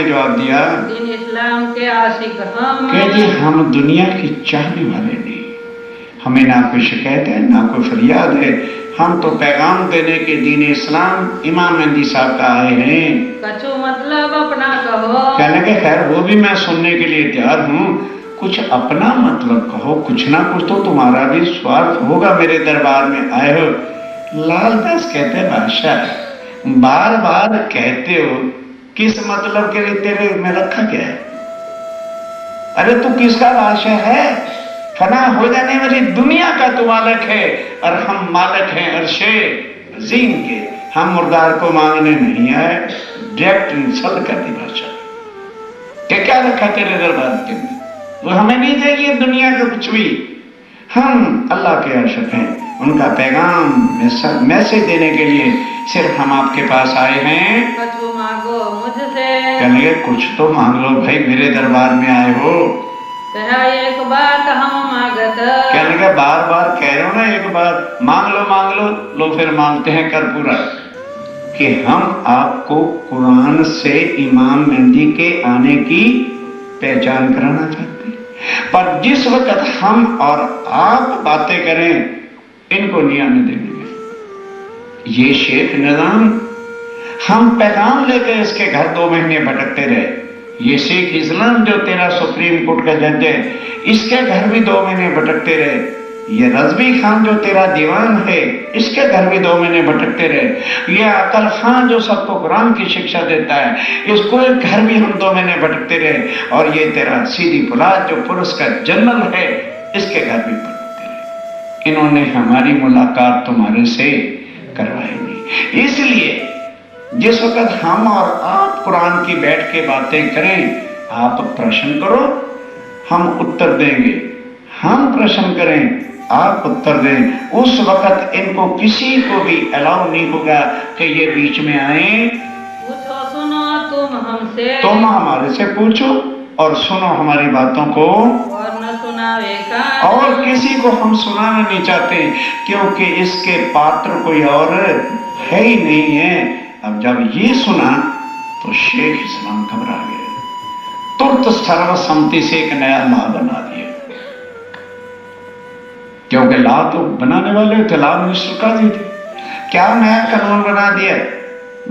जवाब दिया, दीन इस्लाम के आशिक हम, कह जी हम दुनिया की चाहने वाले नहीं, हमें ना कोई शिकायत है ना कोई फरियाद है, हम तो पैगाम देने के दीन इस्लाम इमाम मेहंदी साहब का आए हैं। कछु मतलब अपना कहो। कहने के खैर वो भी मैं सुनने के लिए तैयार हूँ, कुछ अपना मतलब कहो, कुछ ना कुछ तो तुम्हारा भी स्वार्थ होगा, मेरे दरबार में आए हो। लालदास कहते बादशाह बार बार कहते हो, किस मतलब के लिए तेरे में रखा गया है? अरे तू किसका बादशाह है? फना हो जाने वाली दुनिया का तू मालिक है और हम मालिक हैं अर्शे अज़ीम के। हम मुर्दार को मांगने नहीं आए, डायरेक्ट इंसल्ट कर दी बादशाह। क्या रखा तेरे दरबार के अंदर? वो हमें नहीं चाहिए दुनिया का कुछ भी, हम अल्लाह के आशिक हैं, उनका पैगाम मैसेज देने के लिए सिर्फ हम आपके पास आए हैं। कछु मांगो मुझसे, कहने कुछ तो मांग लो भाई, मेरे दरबार में आए हो। कहा एक बात हम मांगत, कहने का बार बार कह रहे हो ना, एक बार मांग लो फिर मांगते हैं कर पूरा, कि हम आपको कुरान से इमाम मेहंदी के आने की पहचान कराना चाहते हैं। पर जिस वक्त हम और आप बातें करें, इनको नहीं आने देंगे। ये शेख निजाम, हम पैगाम लेकर इसके घर 2 महीने भटकते रहे। ये शेख इस्लाम जो तेरा सुप्रीम कोर्ट का जज है, इसके घर भी 2 महीने भटकते रहे। ये रज़वी खान जो तेरा दीवान है, इसके घर भी 2 महीने भटकते रहे। ये अकल खान जो सबको कुरान की शिक्षा देता है, इसको एक घर भी हम 2 महीने भटकते रहे। और ये तेरा सीधी पुलाद जो पुलिस का जनरल है, इसके घर भी भटकते रहे। इन्होंने हमारी मुलाकात तुम्हारे से करवाई नहीं। इसलिए जिस वक्त हम और आप कुरान की बैठ के बातें करें, आप प्रश्न करो, हम उत्तर देंगे। हम प्रश्न करें, आप उत्तर दें। उस वक्त इनको किसी को भी अलाउ नहीं होगा कि ये बीच में आए। पूछो सुनो तुम हमसे, तुम हमारे से पूछो और सुनो हमारी बातों को, और न सुनावे कान, और किसी को हम सुनाना नहीं चाहते, क्योंकि इसके पात्र कोई और है ही नहीं है। अब जब ये सुना तो शेख इस्लाम घबरा गए, तुरंत सर्वसम्मति से एक नया ला बना दिया, क्योंकि ला तो बनाने वाले थे, ला मिनिस्टर काजी थे। क्या नया कानून बना दिया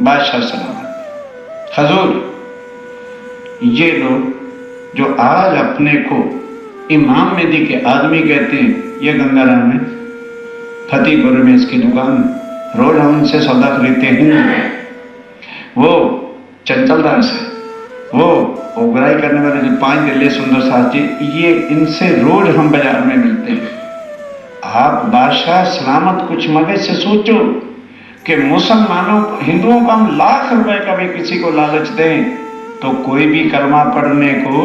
बादशाह सलामत? हजूर, ये लोग जो आज अपने को इमाम मेहंदी के आदमी कहते हैं, ये गंगाराम है, फतेहपुर में इसकी दुकान, रोज हम इनसे सौदा खरीदते हैं। वो चंचलदास है, वो ओगराई करने वाले जो 5 दिल्ली सुंदर साथ जी, ये इनसे रोज हम बाजार में मिलते हैं। आप बादशाह सलामत कुछ मगज से सोचो कि मुसलमानों हिंदुओं को हम लाख रुपए का भी किसी को लालच दें तो कोई भी कलमा पढ़ने को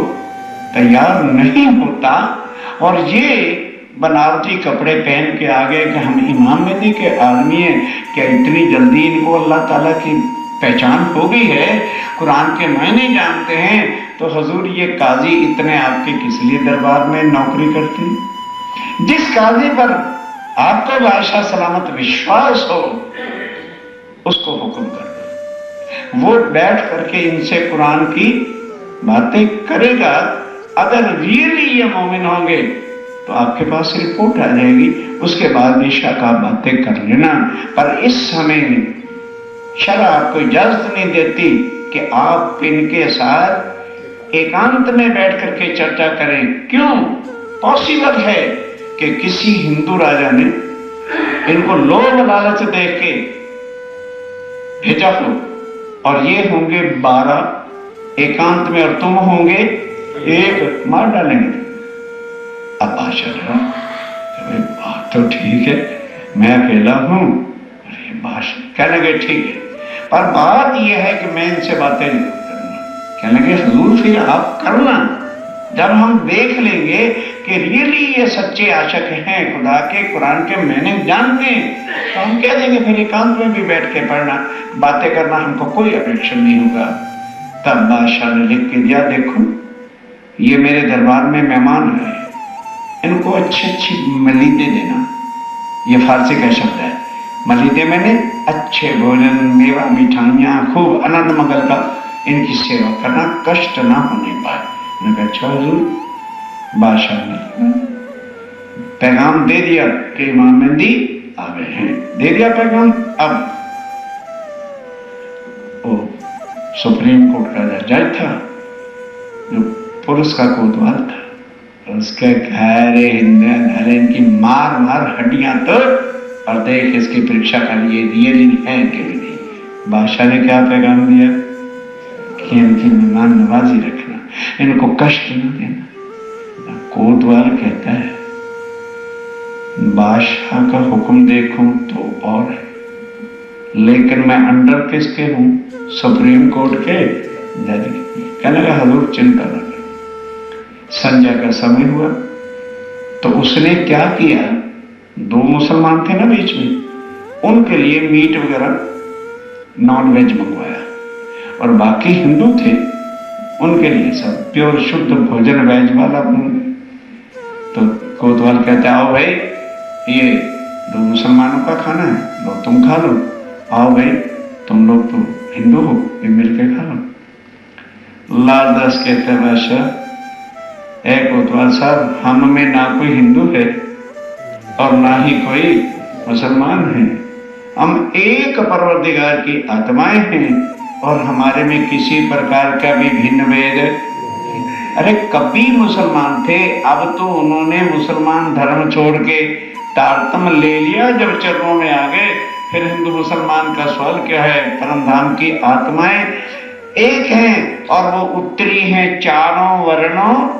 तैयार नहीं होता। और ये बनावटी कपड़े पहन के आ गए कि हम इमाम मेहंदी के आदमी हैं। क्या इतनी जल्दी इनको अल्लाह ताला की पहचान हो गई है, कुरान के मायने जानते हैं? तो हुजूर ये काजी इतने आपके किस लिए दरबार में नौकरी करते हैं? जिस काजी पर आपको बादशाह सलामत विश्वास हो, उसको हुक्म कर दो, वो बैठ करके इनसे कुरान की बातें करेगा। अगर रियली ये मोमिन होंगे तो आपके पास रिपोर्ट आ जाएगी, उसके बाद बेशक आप बातें कर लेना। पर इस समय शरअ आपको इजाजत नहीं देती कि आप इनके साथ एकांत में बैठ करके चर्चा करें। क्यों? पॉसिबल है कि किसी हिंदू राजा ने इनको लोभ लालच देख के भेजा हो, और ये होंगे 12 एकांत में और तुम होंगे 1, मार डालेंगे। अब बादशाह बात तो ठीक है, मैं अकेला हूं, भाषण। कहने लगे ठीक है, पर बात यह है कि मैं इनसे बातें नहीं करूंगा। कहने लगे हुजूर फिर आप करना, जब हम देख लेंगे कि रियली ये सच्चे आशिक हैं खुदा के, कुरान के मैंने जानते हैं, तो हम कह देंगे फिर एकांत में भी बैठ के पढ़ना, बातें करना हमको कोई अपेक्षा नहीं होगा। तब बादशाह ने लिख के दिया, देखो ये मेरे दरबार में मेहमान आए, इनको अच्छी अच्छी मलीदे देना। ये फारसी का शब्द है, मलीदे मैंने अच्छे भोजन, मेवा, मिठाइयाँ, खूब आनंद मंगल का इनकी सेवा करना, कष्ट ना होने पाए। मैंने अच्छा हुजूर। बादशाह ने पैगाम दे दिया कि इमाम मेहदी आ गए हैं, दे दिया पैगाम। अब वो सुप्रीम कोर्ट का जज था, जो पुरुष का कोतवाल था, उसके घरे घरे इनकी मार मार हड्डियां तोड़ और देख इसकी परीक्षा कर लिए रियली है कि नहीं। बादशाह ने क्या पैगाम दिया कि इनकी मेहमान नवाजी रखना, इनको कष्ट न देना। कोतवाल कहता है बादशाह का हुक्म देखूं तो और है, लेकिन मैं अंडर किसके हूं? सुप्रीम कोर्ट के जज के। कहने लगा हुजूर चिंता न करो। संध्या का समय हुआ तो उसने क्या किया, दो मुसलमान थे ना बीच में, उनके लिए मीट वगैरह नॉन वेज मंगवाया, और बाकी हिंदू थे उनके लिए सब प्योर शुद्ध भोजन वेज वाला। तो कोतवाल कहते आओ भाई, ये दो मुसलमानों का खाना है, लो तुम खा लो। आओ भाई, तुम लोग तो हिंदू हो, ये मिलके खा लो। लालदास कहते बादशाह, ए कोतवाल साहब, हम में ना कोई हिंदू है और ना ही कोई मुसलमान है, हम एक परवरदिगार की आत्माएं हैं और हमारे में किसी प्रकार का भी भिन्न भेद। अरे कभी मुसलमान थे, अब तो उन्होंने मुसलमान धर्म छोड़ के तारतम ले लिया, जब चरणों में आ गए फिर हिंदू मुसलमान का सवाल क्या है। परमधाम की आत्माएं एक हैं और वो उत्तरी हैं चारों वर्णों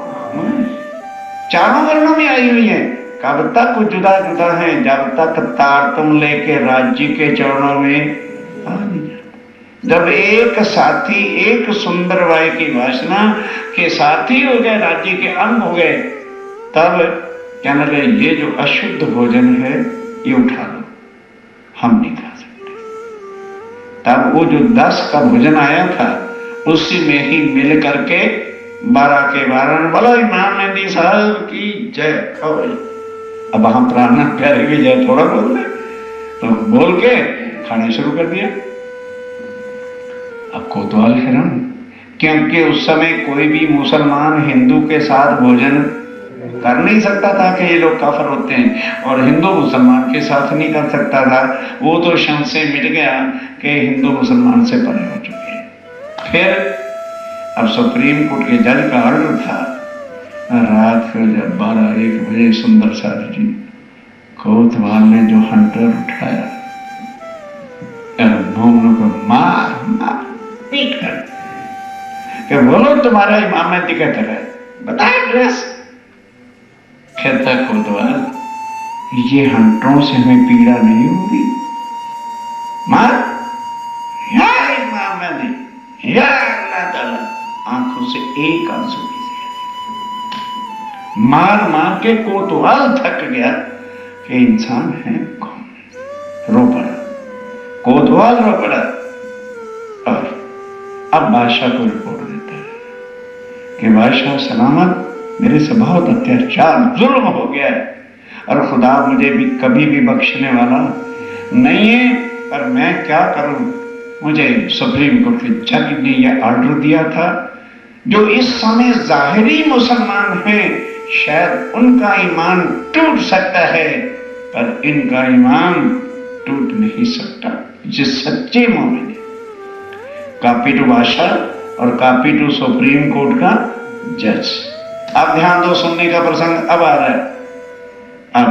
में आई हुई है। कब तक जुदा जुदा है? जब तक तारतम लेके राज्य के चरणों में आ नहीं जाता। जब एक साथी, एक सुंदर वाय की वासना के साथी हो गए, राज्य के अंग हो गए, तब कहने लगे ये जो अशुद्ध भोजन है ये उठा लो, हम नहीं खा सकते। तब वो जो 10 का भोजन आया था उसी में ही मिल करके 12 के 12 बोलो इमाम मेहदी साहब की जय। अब हम प्रार्थना प्यारे भी जय थोड़ा बोल रहे, तो बोल के खाने शुरू कर दिया। अब कोतवाल हैरान, क्योंकि उस समय कोई भी मुसलमान हिंदू के साथ भोजन कर नहीं सकता था कि ये लोग काफिर होते हैं, और हिंदू मुसलमान के साथ नहीं कर सकता था। वो तो क्षण से मिट गया कि हिंदू मुसलमान से परे हो चुके हैं। फिर अब सुप्रीम कोर्ट के जज का ऑर्डर था, रात को जब 12-1 बजे सुंदर साहब जी कोतवाल ने जो हंटर उठाया, मोमनों को मार पीट कर बोलो तुम्हारा इमाम मेहदी कहता है, बताए ड्रेस। कहता कोतवाल ये हंटरों से हमें पीड़ा नहीं होगी, मार या इमाम मेहदी या अल्लाह ताला। आंखों से एक आंसू मार मार के कोतवाल थक गया कि इंसान है कौन। रो पड़ा, कोतवाल रो पड़ा। और अब बादशाह को रिपोर्ट देता है कि बादशाह सलामत, मेरे से बहुत अत्याचार जुल्म हो गया है और खुदा मुझे भी कभी भी बख्शने वाला नहीं है, पर मैं क्या करूं। मुझे सुप्रीम कोर्ट के जज ने यह ऑर्डर दिया था, जो इस समय जाहिरी मुसलमान हैं शायद उनका ईमान टूट सकता है, पर इनका ईमान टूट नहीं सकता। जिस सच्चे मोमिन है, कॉपी टू बादशाह और कॉपी टू सुप्रीम कोर्ट का जज। अब ध्यान दो, सुनने का प्रसंग अब आ रहा है। अब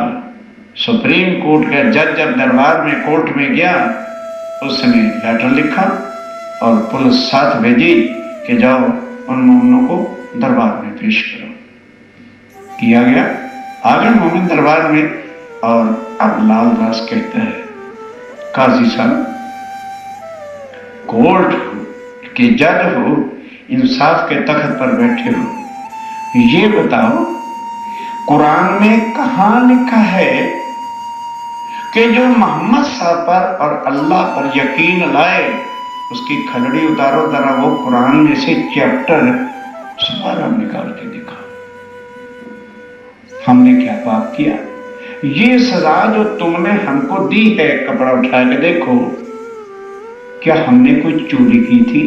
सुप्रीम कोर्ट का जज जब दरबार में कोर्ट में गया, उसने लेटर लिखा और पुलिस साथ भेजी कि जाओ उन मोमिनों को दरबार में पेश करो। किया गया, आ गए मोमिन दरबार में। और अब लालदास कहता है काजी साहब, कोर्ट के जज हो, इंसाफ के तख्त पर बैठे हो, ये बताओ कुरान में कहां लिखा है कि जो मोहम्मद साहब पर और अल्लाह पर यकीन लाए उसकी खलड़ी उतारो जरा, वो कुरान में से चैप्टर सारा निकाल के दिखा। हमने क्या पाप किया? ये सजा जो तुमने हमको दी है, कपड़ा उठा के देखो, क्या हमने कोई चोरी की थी?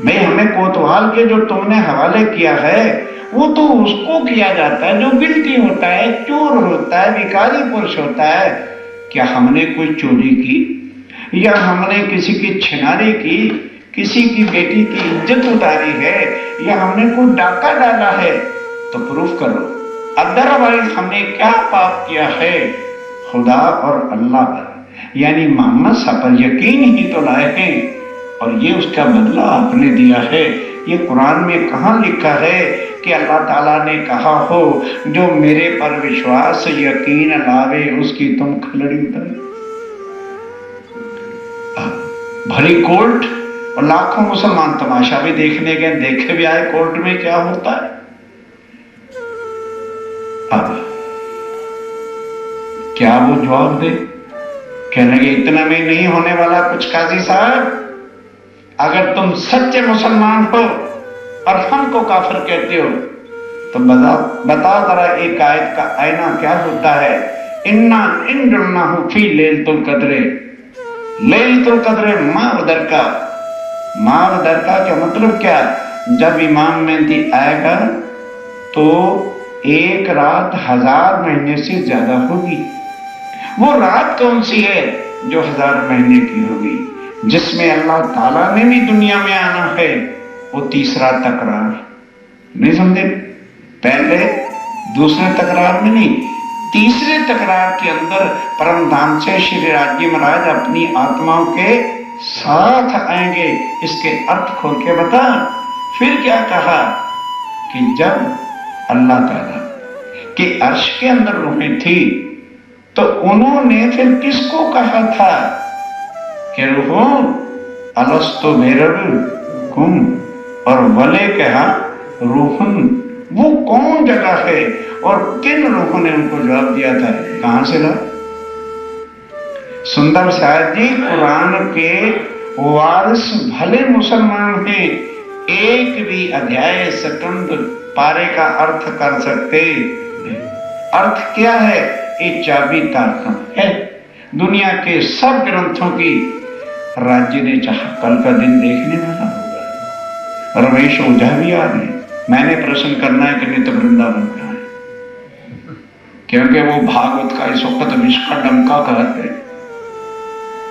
भाई हमें कोतवाल के जो तुमने हवाले किया है वो तो उसको किया जाता है जो गिल्टी होता है, चोर होता है, भिखारी पुरुष होता है। क्या हमने कोई चोरी की, या हमने किसी की छिनारी की, किसी की बेटी की इज्जत उतारी है, या हमने कोई डाका डाला है? तो प्रूफ करो, अदरवाइज हमने क्या पाप किया है? खुदा और अल्लाह पर यानी मोहम्मद साहब पर यकीन ही तो लाए हैं, और ये उसका बदला आपने दिया है। ये कुरान में कहां लिखा है कि अल्लाह ताला ने कहा हो जो मेरे पर विश्वास यकीन लावे उसकी तुम खलड़ी उतारो? भरी कोर्ट और लाखों मुसलमान तमाशा भी देखने गए, देखे भी आए कोर्ट में क्या होता है। अब क्या वो जवाब दे? कहने लगे इतना में नहीं होने वाला कुछ काजी साहब, अगर तुम सच्चे मुसलमान हो और हमको काफिर कहते हो तो बताओ जरा एक आयत का आईना क्या होता है। इन्ना इंजल्नाहु फी लैलतुल कद्र, लैलतुल कद्र मावदर का, मावदर का क्या मतलब क्या? जब इमाम मेहदी आएगा तो एक रात 1000 महीने से ज्यादा होगी। वो रात कौन सी है जो 1000 महीने की होगी? जिसमें अल्लाह ताला ने भी दुनिया में आना है। वो तीसरा तकरार, नहीं समझे? पहले दूसरे तकरार में नहीं, तीसरे तकरार के अंदर परम धाम से श्री राज्य महाराज अपनी आत्माओं के साथ आएंगे। इसके अर्थ खोल के बता। फिर क्या कहा कि जब अल्लाह ताला के अर्श के अंदर रूहें थी तो उन्होंने फिर किसको कहा था कि रूहों अलस्तो बिरब्बिकुम, और वले कहा रूहन। वो कौन जगह है और किन रूहों ने उनको जवाब दिया था? कहां से ला? सुंदर साहब जी कुरान के वारिस भले मुसलमान हैं, एक भी अध्याय सेकंड पारे का अर्थ कर सकते। अर्थ क्या है? ये चाबी तारतम है दुनिया के सब ग्रंथों की। राज्य ने चाहा कल का दिन देखने वाला होगा। रमेश ओझा भी आ रहे। मैंने प्रश्न करना है कि नित्य वृंदावन कहां है, क्योंकि वो भागवत का इस वक्त विश्व डंका कहते।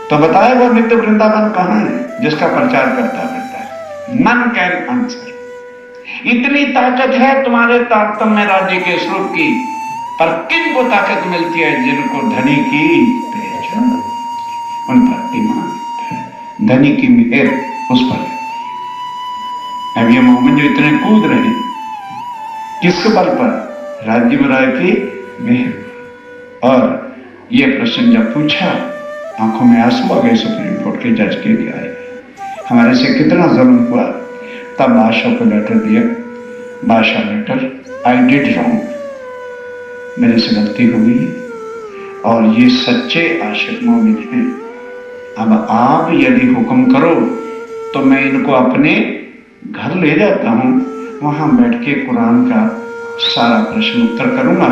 तो बताए वो नित्य वृंदावन कहां है जिसका प्रचार करता फिरता है? None can answer. इतनी ताकत है तुम्हारे तारतम्य राज्य के स्वरूप की, पर किन को ताकत मिलती है? जिनको धनी की पहचान, उन पर ईमान, धनी की मेहर उस पर है। अब ये मोमिन जो इतने कूद रहे किसके बल पर? राज्य महाराज की मेहर। और ये प्रश्न जब पूछा आंखों में आंसू आ गए सुप्रीम कोर्ट के जज के लिए आए, हमारे से कितना जुल्म हुआ। तब बादशाह को लेटर दिया, बादशाह लेटर आई डिड रॉन्ग, मेरे से गलती हो गई और ये सच्चे आशिक मोमिन हैं। अब आप यदि हुक्म करो तो मैं इनको अपने घर ले जाता हूं, वहां बैठ के कुरान का सारा प्रश्न उत्तर करूंगा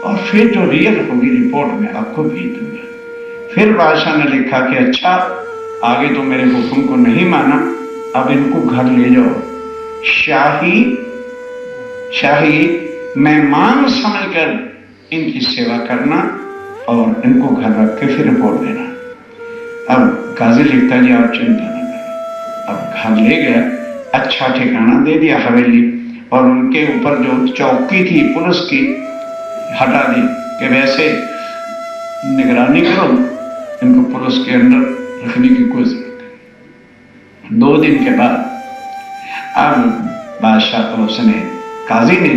और फिर जो रियल होगी रिपोर्ट में आपको भेज दूंगा। फिर बादशाह ने लिखा कि अच्छा आगे तो मेरे हुक्म को नहीं माना, अब इनको घर ले जाओ, शाही मेहमान समझकर इनकी सेवा करना और इनको घर रख के फिर रिपोर्ट देना। अब काजी लिखता जी आप चिंता न करें। अब घर ले गया, अच्छा ठिकाना दे दिया हवेली, और उनके ऊपर जो चौकी थी पुलिस की हटा दी कि वैसे निगरानी करो, इनको पुलिस के अंदर रखने की कोई जरूरत नहीं। 2 दिन के बाद अब बादशाह उसने काजी ने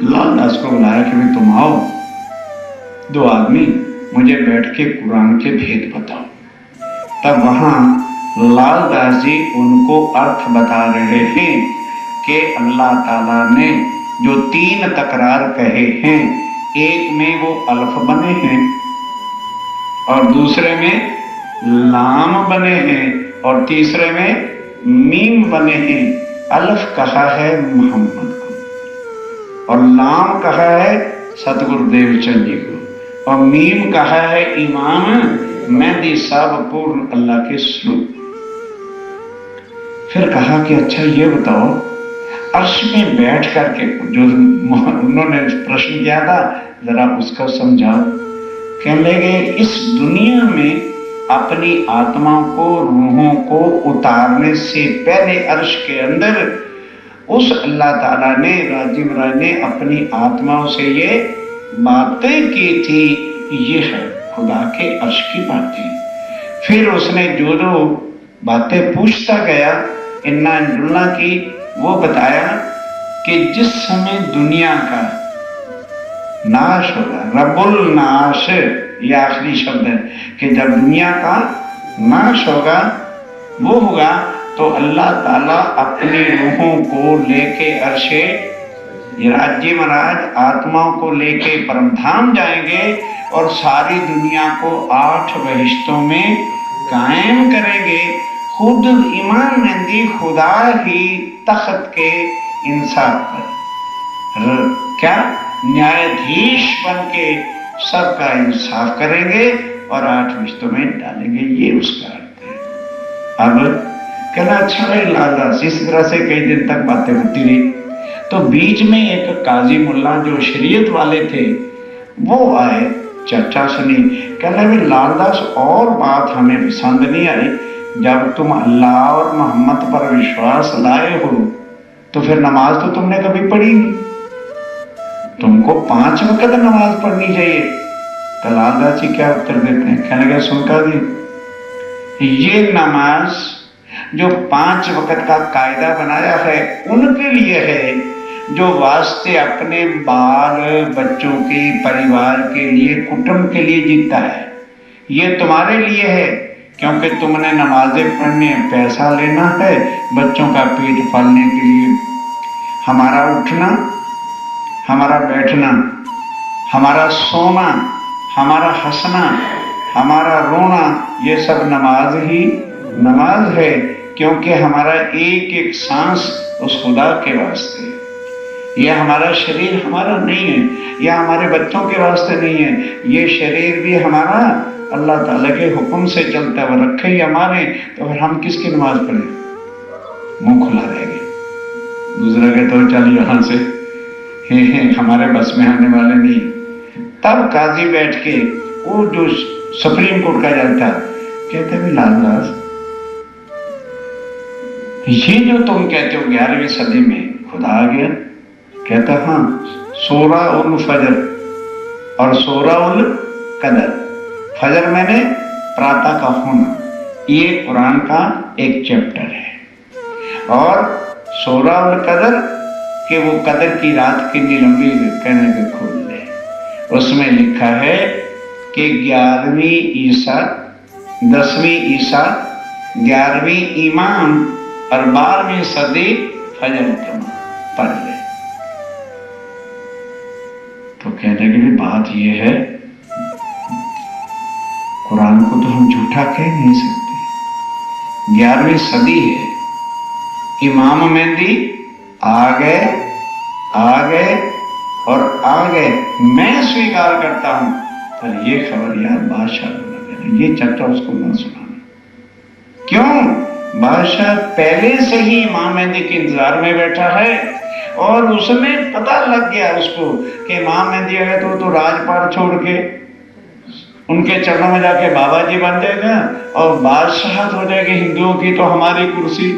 लाल दास को बुलाया कि भाई तुम आओ। 2 आदमी मुझे बैठ के कुरान के भेद बताओ। तब वहां लाल दास जी उनको अर्थ बता रहे हैं कि अल्लाह ताला ने जो 3 तकरार कहे हैं, एक में वो अल्फ बने हैं और दूसरे में लाम बने हैं और तीसरे में मीम बने हैं। अल्फ कहा है मोहम्मद को और लाम कहा है सतगुरुदेव चंद जी को और मीम कहा है इमाम मेहदी साहब पूर्ण अल्लाह के स्वरूप। फिर कहा कि अच्छा ये बताओ, अर्श में बैठ करके जो उन्होंने प्रश्न किया था जरा उसका समझाओ। कहने लगे इस दुनिया में अपनी आत्मा को, रूहों को उतारने से पहले अर्श के अंदर उस अल्लाह ताला ने, राजीव राय ने अपनी आत्माओं से ये बातें की थी। ये है खुदा के अर्श की बातें। फिर उसने जो जो बातें पूछता गया इन्ना इन्ना की, वो बताया कि जिस समय दुनिया का नाश होगा, रब्बुल नाश, ये आखिरी शब्द है कि जब दुनिया का नाश होगा वो होगा तो अल्लाह ताला अपनी रूहों को लेके अर्शे राज्य महाराज आत्माओं को लेके परमधाम जाएंगे और सारी दुनिया को 8 बहिश्तों में कायम करेंगे। खुद इमाम मेहदी खुदा ही तख्त के इंसाफ पर क्या न्यायाधीश बन के सबका इंसाफ करेंगे और 8 रिश्तों में डालेंगे। ये उसका अर्थ है। अब कहना अच्छा भाई लालदास, इस तरह से कई दिन तक बातें होती रही। तो बीच में एक काजी मुल्ला जो शरीयत वाले थे वो आए, चर्चा सुनी। कहने भी लालदास और बात हमें पसंद नहीं आई, जब तुम अल्लाह और मोहम्मद पर विश्वास लाए हो तो फिर नमाज तो तुमने कभी पढ़ी नहीं, तुमको 5 वक्त नमाज पढ़नी चाहिए। तो लालदास जी क्या उत्तर देते हैं? कहने लगे सुनकर जी, ये नमाज जो 5 वक्त का कायदा बनाया है उनके लिए है जो वास्ते अपने बाल बच्चों के, परिवार के लिए, कुटुंब के लिए जीता है। ये तुम्हारे लिए है क्योंकि तुमने नमाजें पढ़ने, पैसा लेना है बच्चों का पेट पालने के लिए। हमारा उठना, हमारा बैठना, हमारा सोना, हमारा हंसना, हमारा रोना, ये सब नमाज ही नमाज है, क्योंकि हमारा एक एक सांस उस खुदा के वास्ते है। यह हमारा शरीर हमारा नहीं है, यह हमारे बच्चों के वास्ते नहीं है, ये शरीर भी हमारा अल्लाह ताला के हुक्म से चलता है, वो रखे ही हमारे। तो फिर हम किसकी नमाज पढ़े? मुंह खुला रहेगा। दूसरा कहता हो चल यहाँ से, हमारे बस में आने वाले नहीं। तब काजी बैठ के वो जो सुप्रीम कोर्ट का जज था कहते भी लालदास, ये जो तुम कहते हो 11वीं सदी में खुदा आ गया, कहता हाँ, सूरा उल फजर और सूरा उल कदर। फजर मैंने प्रातः का होना, ये कुरान का एक चैप्टर है। और सूरा उल कदर कि वो कदर की रात कितनी लंबी कहने के खोल ले, उसमें लिखा है कि 11वीं ईसा, 10वीं ईसा, 11वीं इमाम और 12वीं सदी फजर पढ़ ले। तो कहने की भी बात यह है, कुरान को तो हम झूठा कह नहीं सकते। 11वीं सदी है, इमाम मेहदी आ गए और आ गए, मैं स्वीकार करता हूं। पर ये खबर यार बादशाह को न देना, ये चर्चा उसको न सुनाना। क्यों? बादशाह पहले से ही इमाम मेहदी के इंतजार में बैठा है और उसमें पता लग गया उसको कि इमाम मेहदी आए तो राजपाट छोड़ के उनके चरणों में जाके बाबा जी बन जाएगा और बादशाहत हो जाएगी हिंदुओं की। तो हमारी कुर्सी,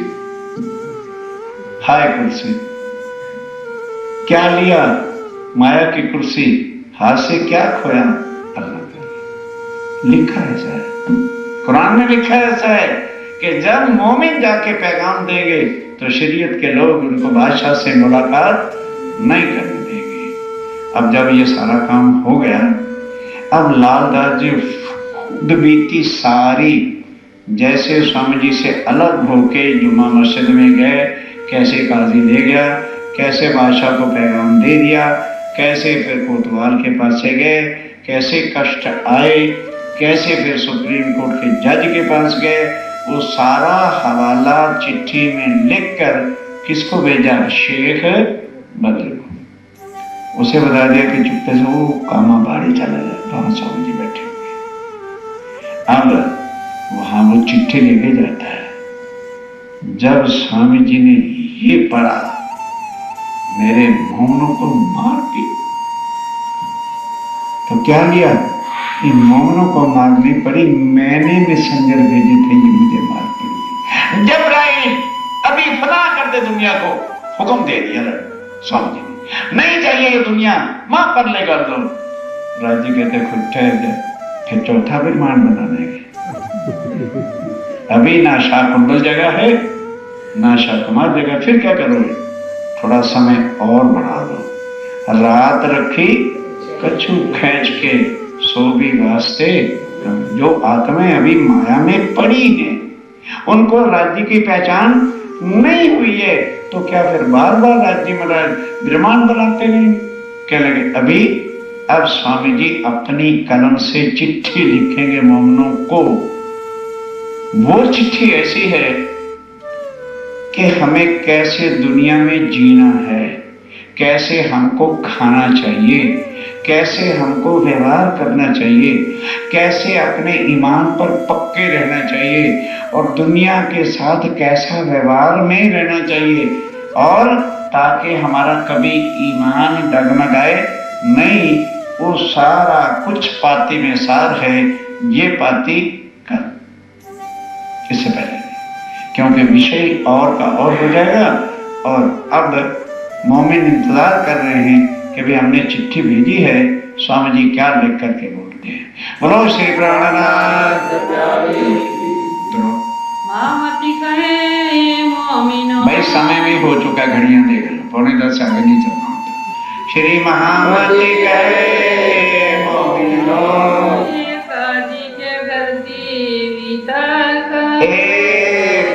हाय कुर्सी, क्या लिया? माया की कुर्सी, हाथ से क्या खोया? अल्लाह का लिखा ऐसा है, कुरान में लिखा ऐसा है कि जब मोमिन जाके पैगाम देंगे तो शरीयत के लोग उनको बादशाह से मुलाकात नहीं करने देंगे। अब जब ये सारा काम हो गया, अब लालदास जी खुद बीती सारी, जैसे स्वामी जी से अलग होके जुम्मा मस्जिद में गए, कैसे काजी ले गया, कैसे बादशाह को पैगाम दे दिया, कैसे फिर कोतवाल के पास से गए, कैसे कष्ट आए, कैसे फिर सुप्रीम कोर्ट के जज के पास गए, वो सारा हवाला चिट्ठी में लिखकर किसको भेजा? शेख बद्र को। उसे बता दिया कि चुपके से वो कामा बाड़ी चला जाए, वहां स्वामी जी बैठे हुए। अब वहां वो चिट्ठी लेके जाता है। जब स्वामी जी ने ये पढ़ा, मेरे मोमनों को मार दी, तो क्या लिया? इन मोमनों को मारनी पड़ी, मैंने मैसेंजर भेजे थे, ये मुझे मार पड़ी। जबराइल अभी फना कर दे दुनिया को, हुक्म दे दिया स्वामी जी ने, नहीं चाहिए ये दुनिया, मां पर ले कर दो। राजी कहते खुद ठहर जाए, फिर चौथा विमान बनाने के। अभी ना शाकुंडल जगह है, ना शाकुमार जगह, फिर क्या करोगे? थोड़ा समय और बढ़ा दो। रात रखी कछु खींच के, सो भी वास्ते। जो आत्माएं अभी माया में पड़ी हैं, उनको राज्य की पहचान नहीं हुई है, तो क्या फिर बार बार राज्य में विराजमान बनाते नहीं? क्या लगे अभी? अब स्वामी जी अपनी कलम से चिट्ठी लिखेंगे मोमनों को। वो चिट्ठी ऐसी है कि हमें कैसे दुनिया में जीना है, कैसे हमको खाना चाहिए, कैसे हमको व्यवहार करना चाहिए, कैसे अपने ईमान पर पक्के रहना चाहिए, और दुनिया के साथ कैसा व्यवहार में रहना चाहिए, और ताकि हमारा कभी ईमान डगमगाए नहीं। वो सारा कुछ पाती में सार है। ये पाती कर इससे पहले, क्योंकि विषय और का और हो जाएगा। और अब मोमिन इंतजार कर रहे हैं कि भाई हमने चिट्ठी भेजी है, स्वामी जी क्या लिख करके बोलते हैं। बोलो श्री प्राणनाथ। भाई समय भी हो चुका, घड़ियां देख लो, 9:45 से आगे नहीं चलना होता। श्री महामती कहे मोमिनो, काजी के घर की बीता,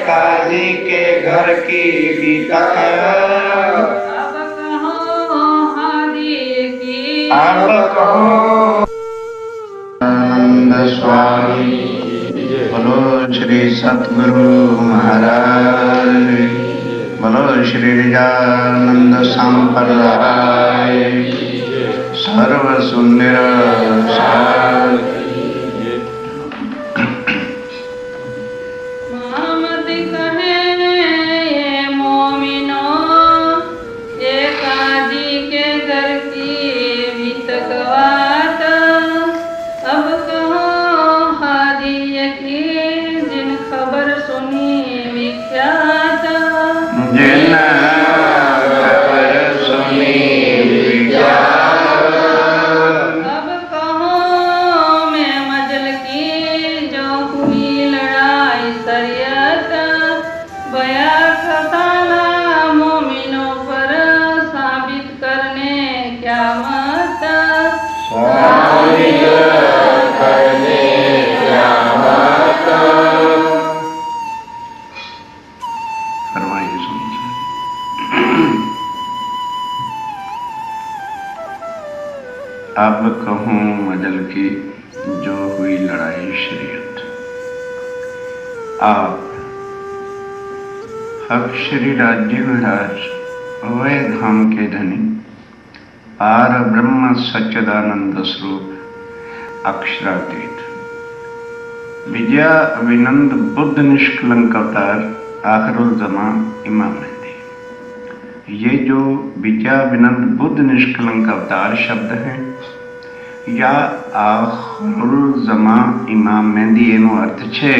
काजी के घर की बीता, अब कहो हादी की, अब कहो आनंद स्वामी। बोलो श्री सतगुरु महाराज, बोलो श्री निजानंद संप्रदाय, सर्व सुंदर सार। अब कहूँ मजल की जो हुई लड़ाई शरीयत। आप हक श्री राज्य विराज वै धाम के धनी, पार ब्रह्म सच्चिदानंद स्वरूप अक्षरातीत, विजया अभिनंद बुद्ध निष्कलंक अवतार आखिरुल ज़मां इमाम मेहदी। ये जो विजया अभिनंद बुद्ध निष्कलंक अवतार शब्द हैं, या आखिरुल ज़मां इमाम मेहदी एनो अर्थ छे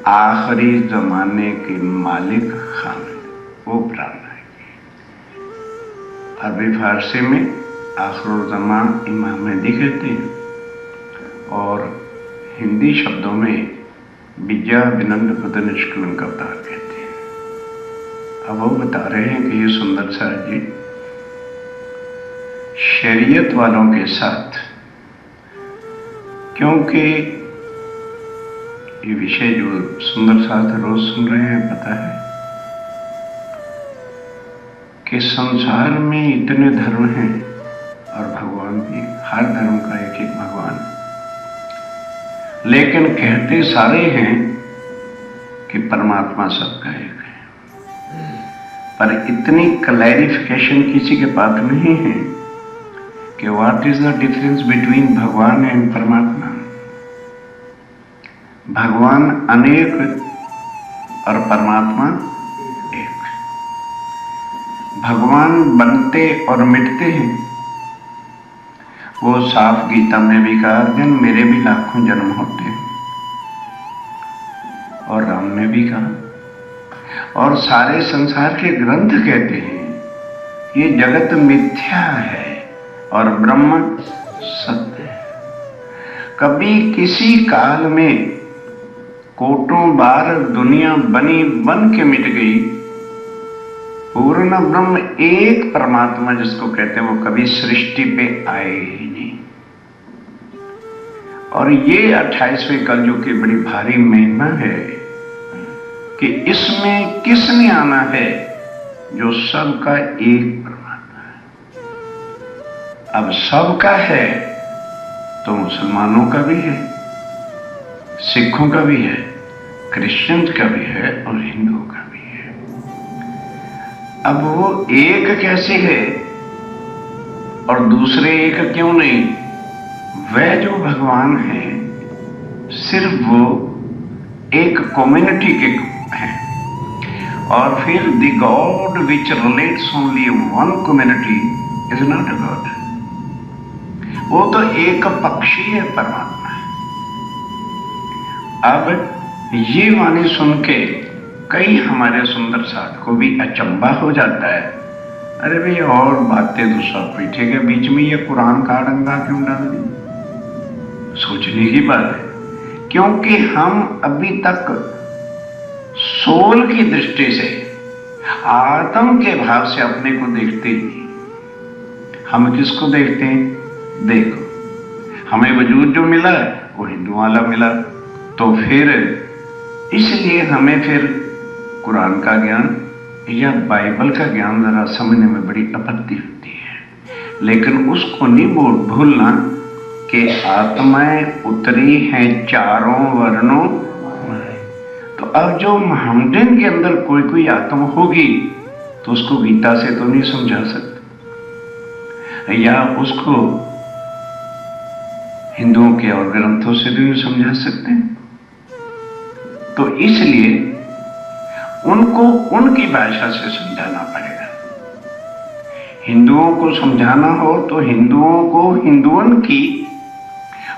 आखिरी जमाने के मालिक खामिद, वो प्राण है। अरबी फारसी में आखिरुल ज़मां इमाम मेहदी कहते हैं, और हिंदी शब्दों में विजया अभिनंद बुद्ध निष्कलंक अवतार कहते हैं। अब वो बता रहे हैं कि ये सुंदर साहब जी शरीयत वालों के साथ क्योंकि ये विषय जो सुंदर साथ रोज सुन रहे हैं, पता है कि संसार में इतने धर्म हैं और भगवान भी, हर धर्म का एक एक भगवान, लेकिन कहते सारे हैं कि परमात्मा सबका एक है, पर इतनी क्लैरिफिकेशन किसी के पास नहीं है कि what is the difference between भगवान एंड परमात्मा। भगवान अनेक और परमात्मा एक। भगवान बनते और मिटते हैं, वो साफ गीता में भी कहा, अर्जुन मेरे भी लाखों जन्म होते हैं, और राम ने भी कहा, और सारे संसार के ग्रंथ कहते हैं ये जगत मिथ्या है और ब्रह्म सत्य है। कभी किसी काल में कोटों बार दुनिया बनी, बन के मिट गई, पूर्ण ब्रह्म एक परमात्मा जिसको कहते हैं वो कभी सृष्टि पे आए ही नहीं। और ये 28वें कलयुग की बड़ी भारी महिमा है कि इसमें किसने आना है, जो सबका एक परमात्मा है। अब सबका है तो मुसलमानों का भी है, सिखों का भी है, क्रिश्चियंस का भी है और हिंदुओं का भी है। अब वो एक कैसे है और दूसरे एक क्यों नहीं? वह जो भगवान है सिर्फ वो एक कम्युनिटी के हैं, और फिर the God which relates only one community is not a God. वो तो एक पक्षी है, परमात्मा है। अब ये वाणी सुन के कई हमारे सुंदर साथ को भी अचंभा हो जाता है, अरे भाई और बातें तो सब भी ठीक है, बीच में ये कुरान का डंगा क्यों डाल दी? सोचने की बात है, क्योंकि हम अभी तक सोल की दृष्टि से, आत्म के भाव से अपने को देखते ही नहीं। हम किसको देखते हैं? देखो, हमें वजूद जो मिला है वो हिंदू वाला मिला, तो फिर इसलिए हमें फिर कुरान का ज्ञान या बाइबल का ज्ञान जरा समझने में बड़ी आपत्ति होती है। लेकिन उसको नहीं भूलना कि आत्माएं उतरी हैं चारों वर्णों। तो अब जो मोहम्मदन के अंदर कोई कोई आत्मा होगी तो उसको गीता से तो नहीं समझा सकते, या उसको हिंदुओं के और ग्रंथों से भी नहीं समझा सकते। तो इसलिए उनको उनकी भाषा से समझाना पड़ेगा। हिंदुओं को समझाना हो तो हिंदुओं को हिंदुओं की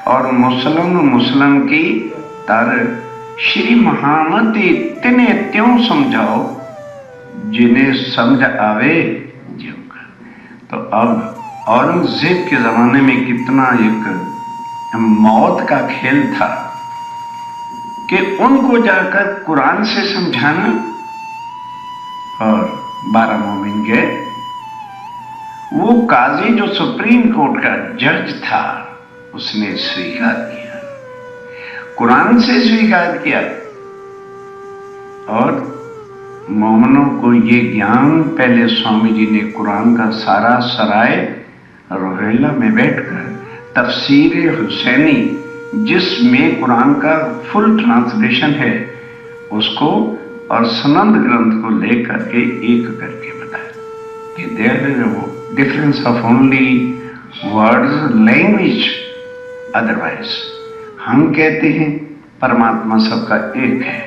और मुस्लिम की तर श्री महामती इतने त्यों समझाओ जिन्हें समझ आवे जो। तो अब औरंगजेब के जमाने में कितना एक मौत का खेल था कि उनको जाकर कुरान से समझाना, और 12 मोमिन गए। वो काजी जो सुप्रीम कोर्ट का जज था उसने स्वीकार किया, कुरान से स्वीकार किया, और मोमिनों को ये ज्ञान पहले स्वामी जी ने कुरान का सारा सराय रोहिल्ला में बैठकर तफसीर हुसैनी, जिसमें कुरान का फुल ट्रांसलेशन है, उसको और सनंद ग्रंथ को लेकर के एक करके बताया कि there is a difference of only words language, otherwise हम कहते हैं परमात्मा सबका एक है,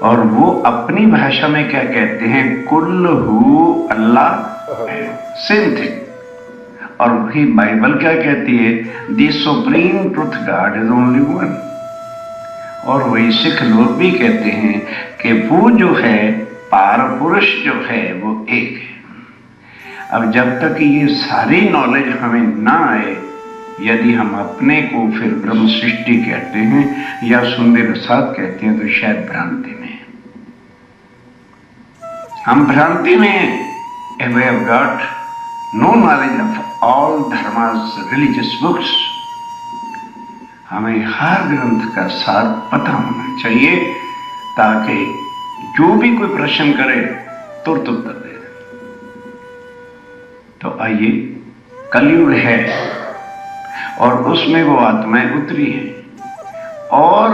और वो अपनी भाषा में क्या कहते हैं? कुल हु अल्लाह, सेम थिंग। और वही बाइबल क्या कहती है? The supreme truth God is only one. और वही सिख लोग भी कहते हैं कि वो जो है पार पुरुष जो है वो एक है। अब जब तक ये सारी नॉलेज हमें ना आए, यदि हम अपने को फिर ब्रह्म सृष्टि कहते हैं या सुंदर साथ कहते हैं, तो शायद भ्रांति में हम भ्रांति में we have got no knowledge of all dharmas, religious books. हमें हर ग्रंथ का सार पता होना चाहिए ताकि जो भी कोई प्रश्न करे तुरंत उत्तर दे। तो आइए, कलयुग है और उसमें वो आत्माएं उतरी हैं और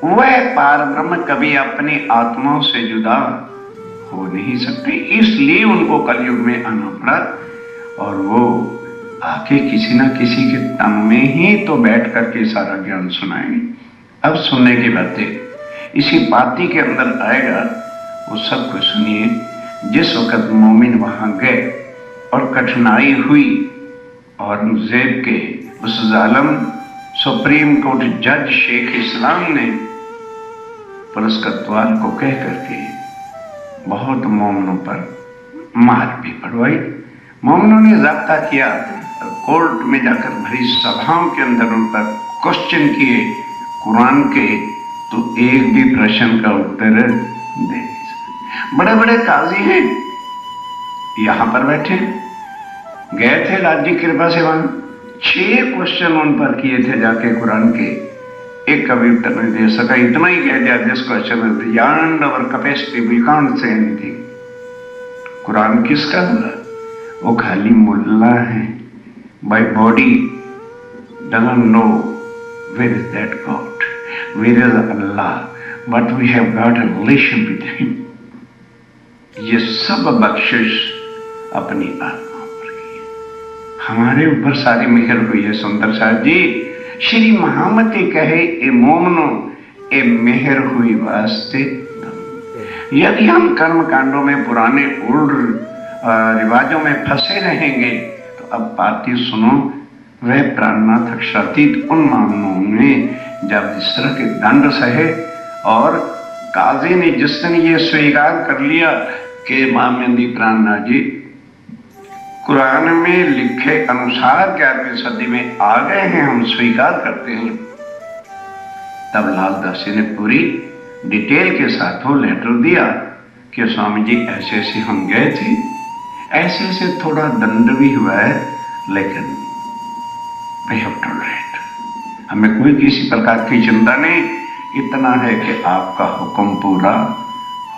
वह पार ब्रह्म कभी अपनी आत्माओं से जुदा हो नहीं सकती, इसलिए उनको कलयुग में आना पड़ा और वो आके किसी ना किसी के तन में ही तो बैठ करके सारा ज्ञान सुनाएंगे। अब सुनने की बातें इसी पाती के अंदर आएगा, वो सब कुछ सुनिए। जिस वक्त मोमिन वहां गए और कठिनाई हुई औरंगजेब के उस जालिम सुप्रीम कोर्ट जज शेख इस्लाम ने पुलिस कत्वाल को कह करके बहुत मोमिनों पर मार भी पड़वाई। मोमिनों ने ज़ब्ता किया, कोर्ट में जाकर भरी सभाओं के अंदर उन पर क्वेश्चन किए कुरान के, तो एक भी प्रश्न का उत्तर दे नहीं सके। बड़े बड़े काजी हैं यहां पर बैठे, गए थे राज्य की कृपा से वहां, 6 क्वेश्चन उन पर किए थे जाके कुरान के, एक कभी उत्तर नहीं दे सका। इतना ही कह दिया, this question is beyond our capacity, we can't say anything. कुरान किसका हुआ? वो खाली मुल्ला है, by body doesn't know where is that God, where is Allah, but we have got a relation with him. ये सब बख्शिश अपनी आत्मा पर की, हमारे ऊपर सारी मेहर हुई है। सुंदर साहब जी श्री महामती कहे ए मोमनो ए मेहर हुई वास्ते। यदि हम कर्म कांडों में पुराने उल्ड रिवाजों में फंसे रहेंगे तो अब पाती सुनो, वह प्राणनाथ अक्षरातीत उन मामलों में जब इस तरह के दंड सहे और काजी ने जिस दिन ये स्वीकार कर लिया कि मामेंदी प्राणनाथ जी कुरान में लिखे अनुसार 11वीं सदी में आ गए हैं, हम स्वीकार करते हैं, तब लालदास जी ने पूरी डिटेल के साथ वो लेटर दिया कि स्वामी जी ऐसे ऐसे हम गए थे, ऐसे ऐसे थोड़ा दंड भी हुआ है, लेकिन वी हैव टॉलरेट, हमें कोई किसी प्रकार की चिंता नहीं, इतना है कि आपका हुक्म पूरा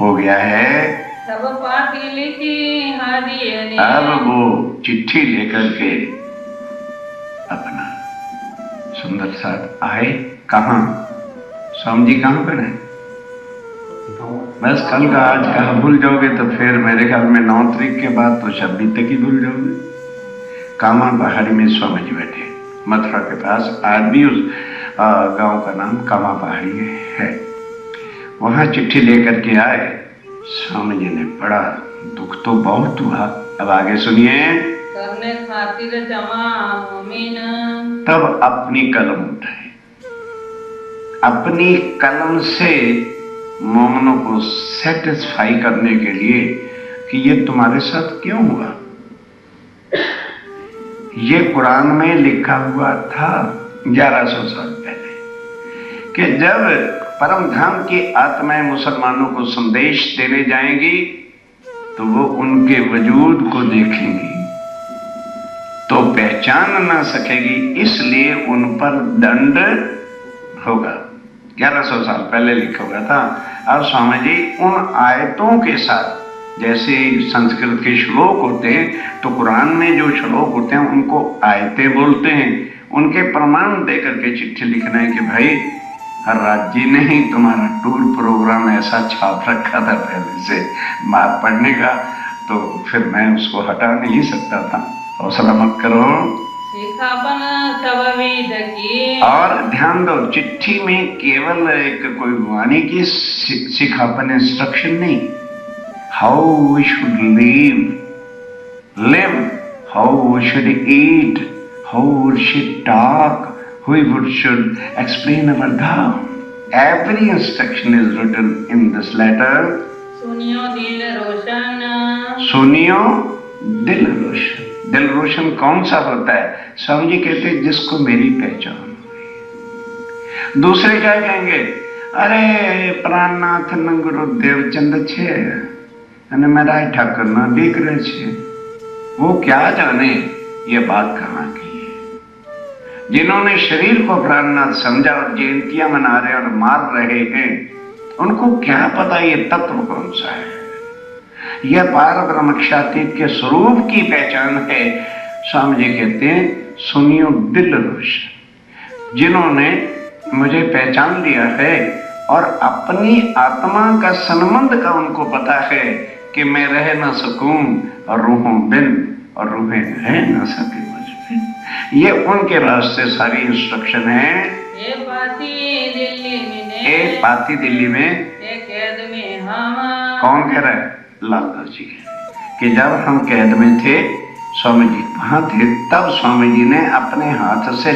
हो गया है। तब पाती लिखी हादिये ने, अब वो चिट्ठी लेकर के अपना सुंदर साथ आए। कहाँ स्वामी जी कहाँ पर है? बस कल का आज कहा भूल जाओगे तो फिर मेरे ख्याल में 9 तारीख के बाद तो 26 तक ही भूल जाओगे। कामा पहाड़ी में स्वामी जी बैठे मथुरा के पास, आज भी उस गांव का नाम कामा पहाड़ी है। वहां चिट्ठी लेकर के आए, स्वामी जी ने पढ़ा, दुख तो बहुत हुआ। अब आगे सुनिए। करने खातिर जमा मोमिन, तब अपनी कलम उठाए, अपनी कलम से मोमिनों को सेटिस्फाई करने के लिए कि ये तुम्हारे साथ क्यों हुआ। ये कुरान में लिखा हुआ था 1100 साल पहले कि जब परम धाम की आत्माएं मुसलमानों को संदेश देने जाएंगी तो वो उनके वजूद को देखेंगी तो पहचान ना सकेगी, इसलिए उन पर दंड होगा। 1100 साल पहले लिखा हुआ था। अब स्वामी जी उन आयतों के साथ, जैसे संस्कृत के श्लोक होते हैं तो कुरान में जो श्लोक होते हैं उनको आयतें बोलते हैं, उनके प्रमाण दे करके चिट्ठी लिखना है कि भाई हर राज्य ने ही तुम्हारा टूर प्रोग्राम ऐसा छाप रखा था पहले से मार पढ़ने का, तो फिर मैं उसको हटा नहीं सकता था। हौसला मत करो। सिखापन सब विध की, और ध्यान दो, चिट्ठी में केवल एक कोई वाणी की सिखापन इंस्ट्रक्शन नहीं, how we should live, how we should eat, how we should talk, we should explain our dharma. Every instruction is written in this letter. सुनियो दिल रोशन, सुनियो दिल रोशन। दिल रोशन कौन सा होता है? स्वामी जी कहते हैं जिसको मेरी पहचान हुई। दूसरे क्या कहेंगे? अरे प्राणनाथ नंगुरु देवचंद छे અને મારા ઠાકર ના દીકરા છે, वो क्या जाने ये बात कहाँ की है। जिन्होंने शरीर को प्राणनाथ समझा और जयंतियां मना रहे और मार रहे हैं, उनको क्या पता ये तत्व कौन सा है। यह पार ब्रह्मक्षातीत के स्वरूप की पहचान है। स्वामी जी कहते हैं, सुनियो दिल रोशन, जिन्होंने मुझे पहचान लिया है और अपनी आत्मा का संबंध का उनको पता है कि मैं रह न सकूं और रूहों बिन और रूहें रह न सके मुझ बिन। ये उनके रास्ते सारी इंस्ट्रक्शन है। ये पाती दिल्ली में, एक पाती दिल्ली में, एक कैद में हम। कौन कह रहा है? लाला जी, कि जब हम कैद में थे, स्वामी जी वहां थे, तब स्वामी जी ने अपने हाथ से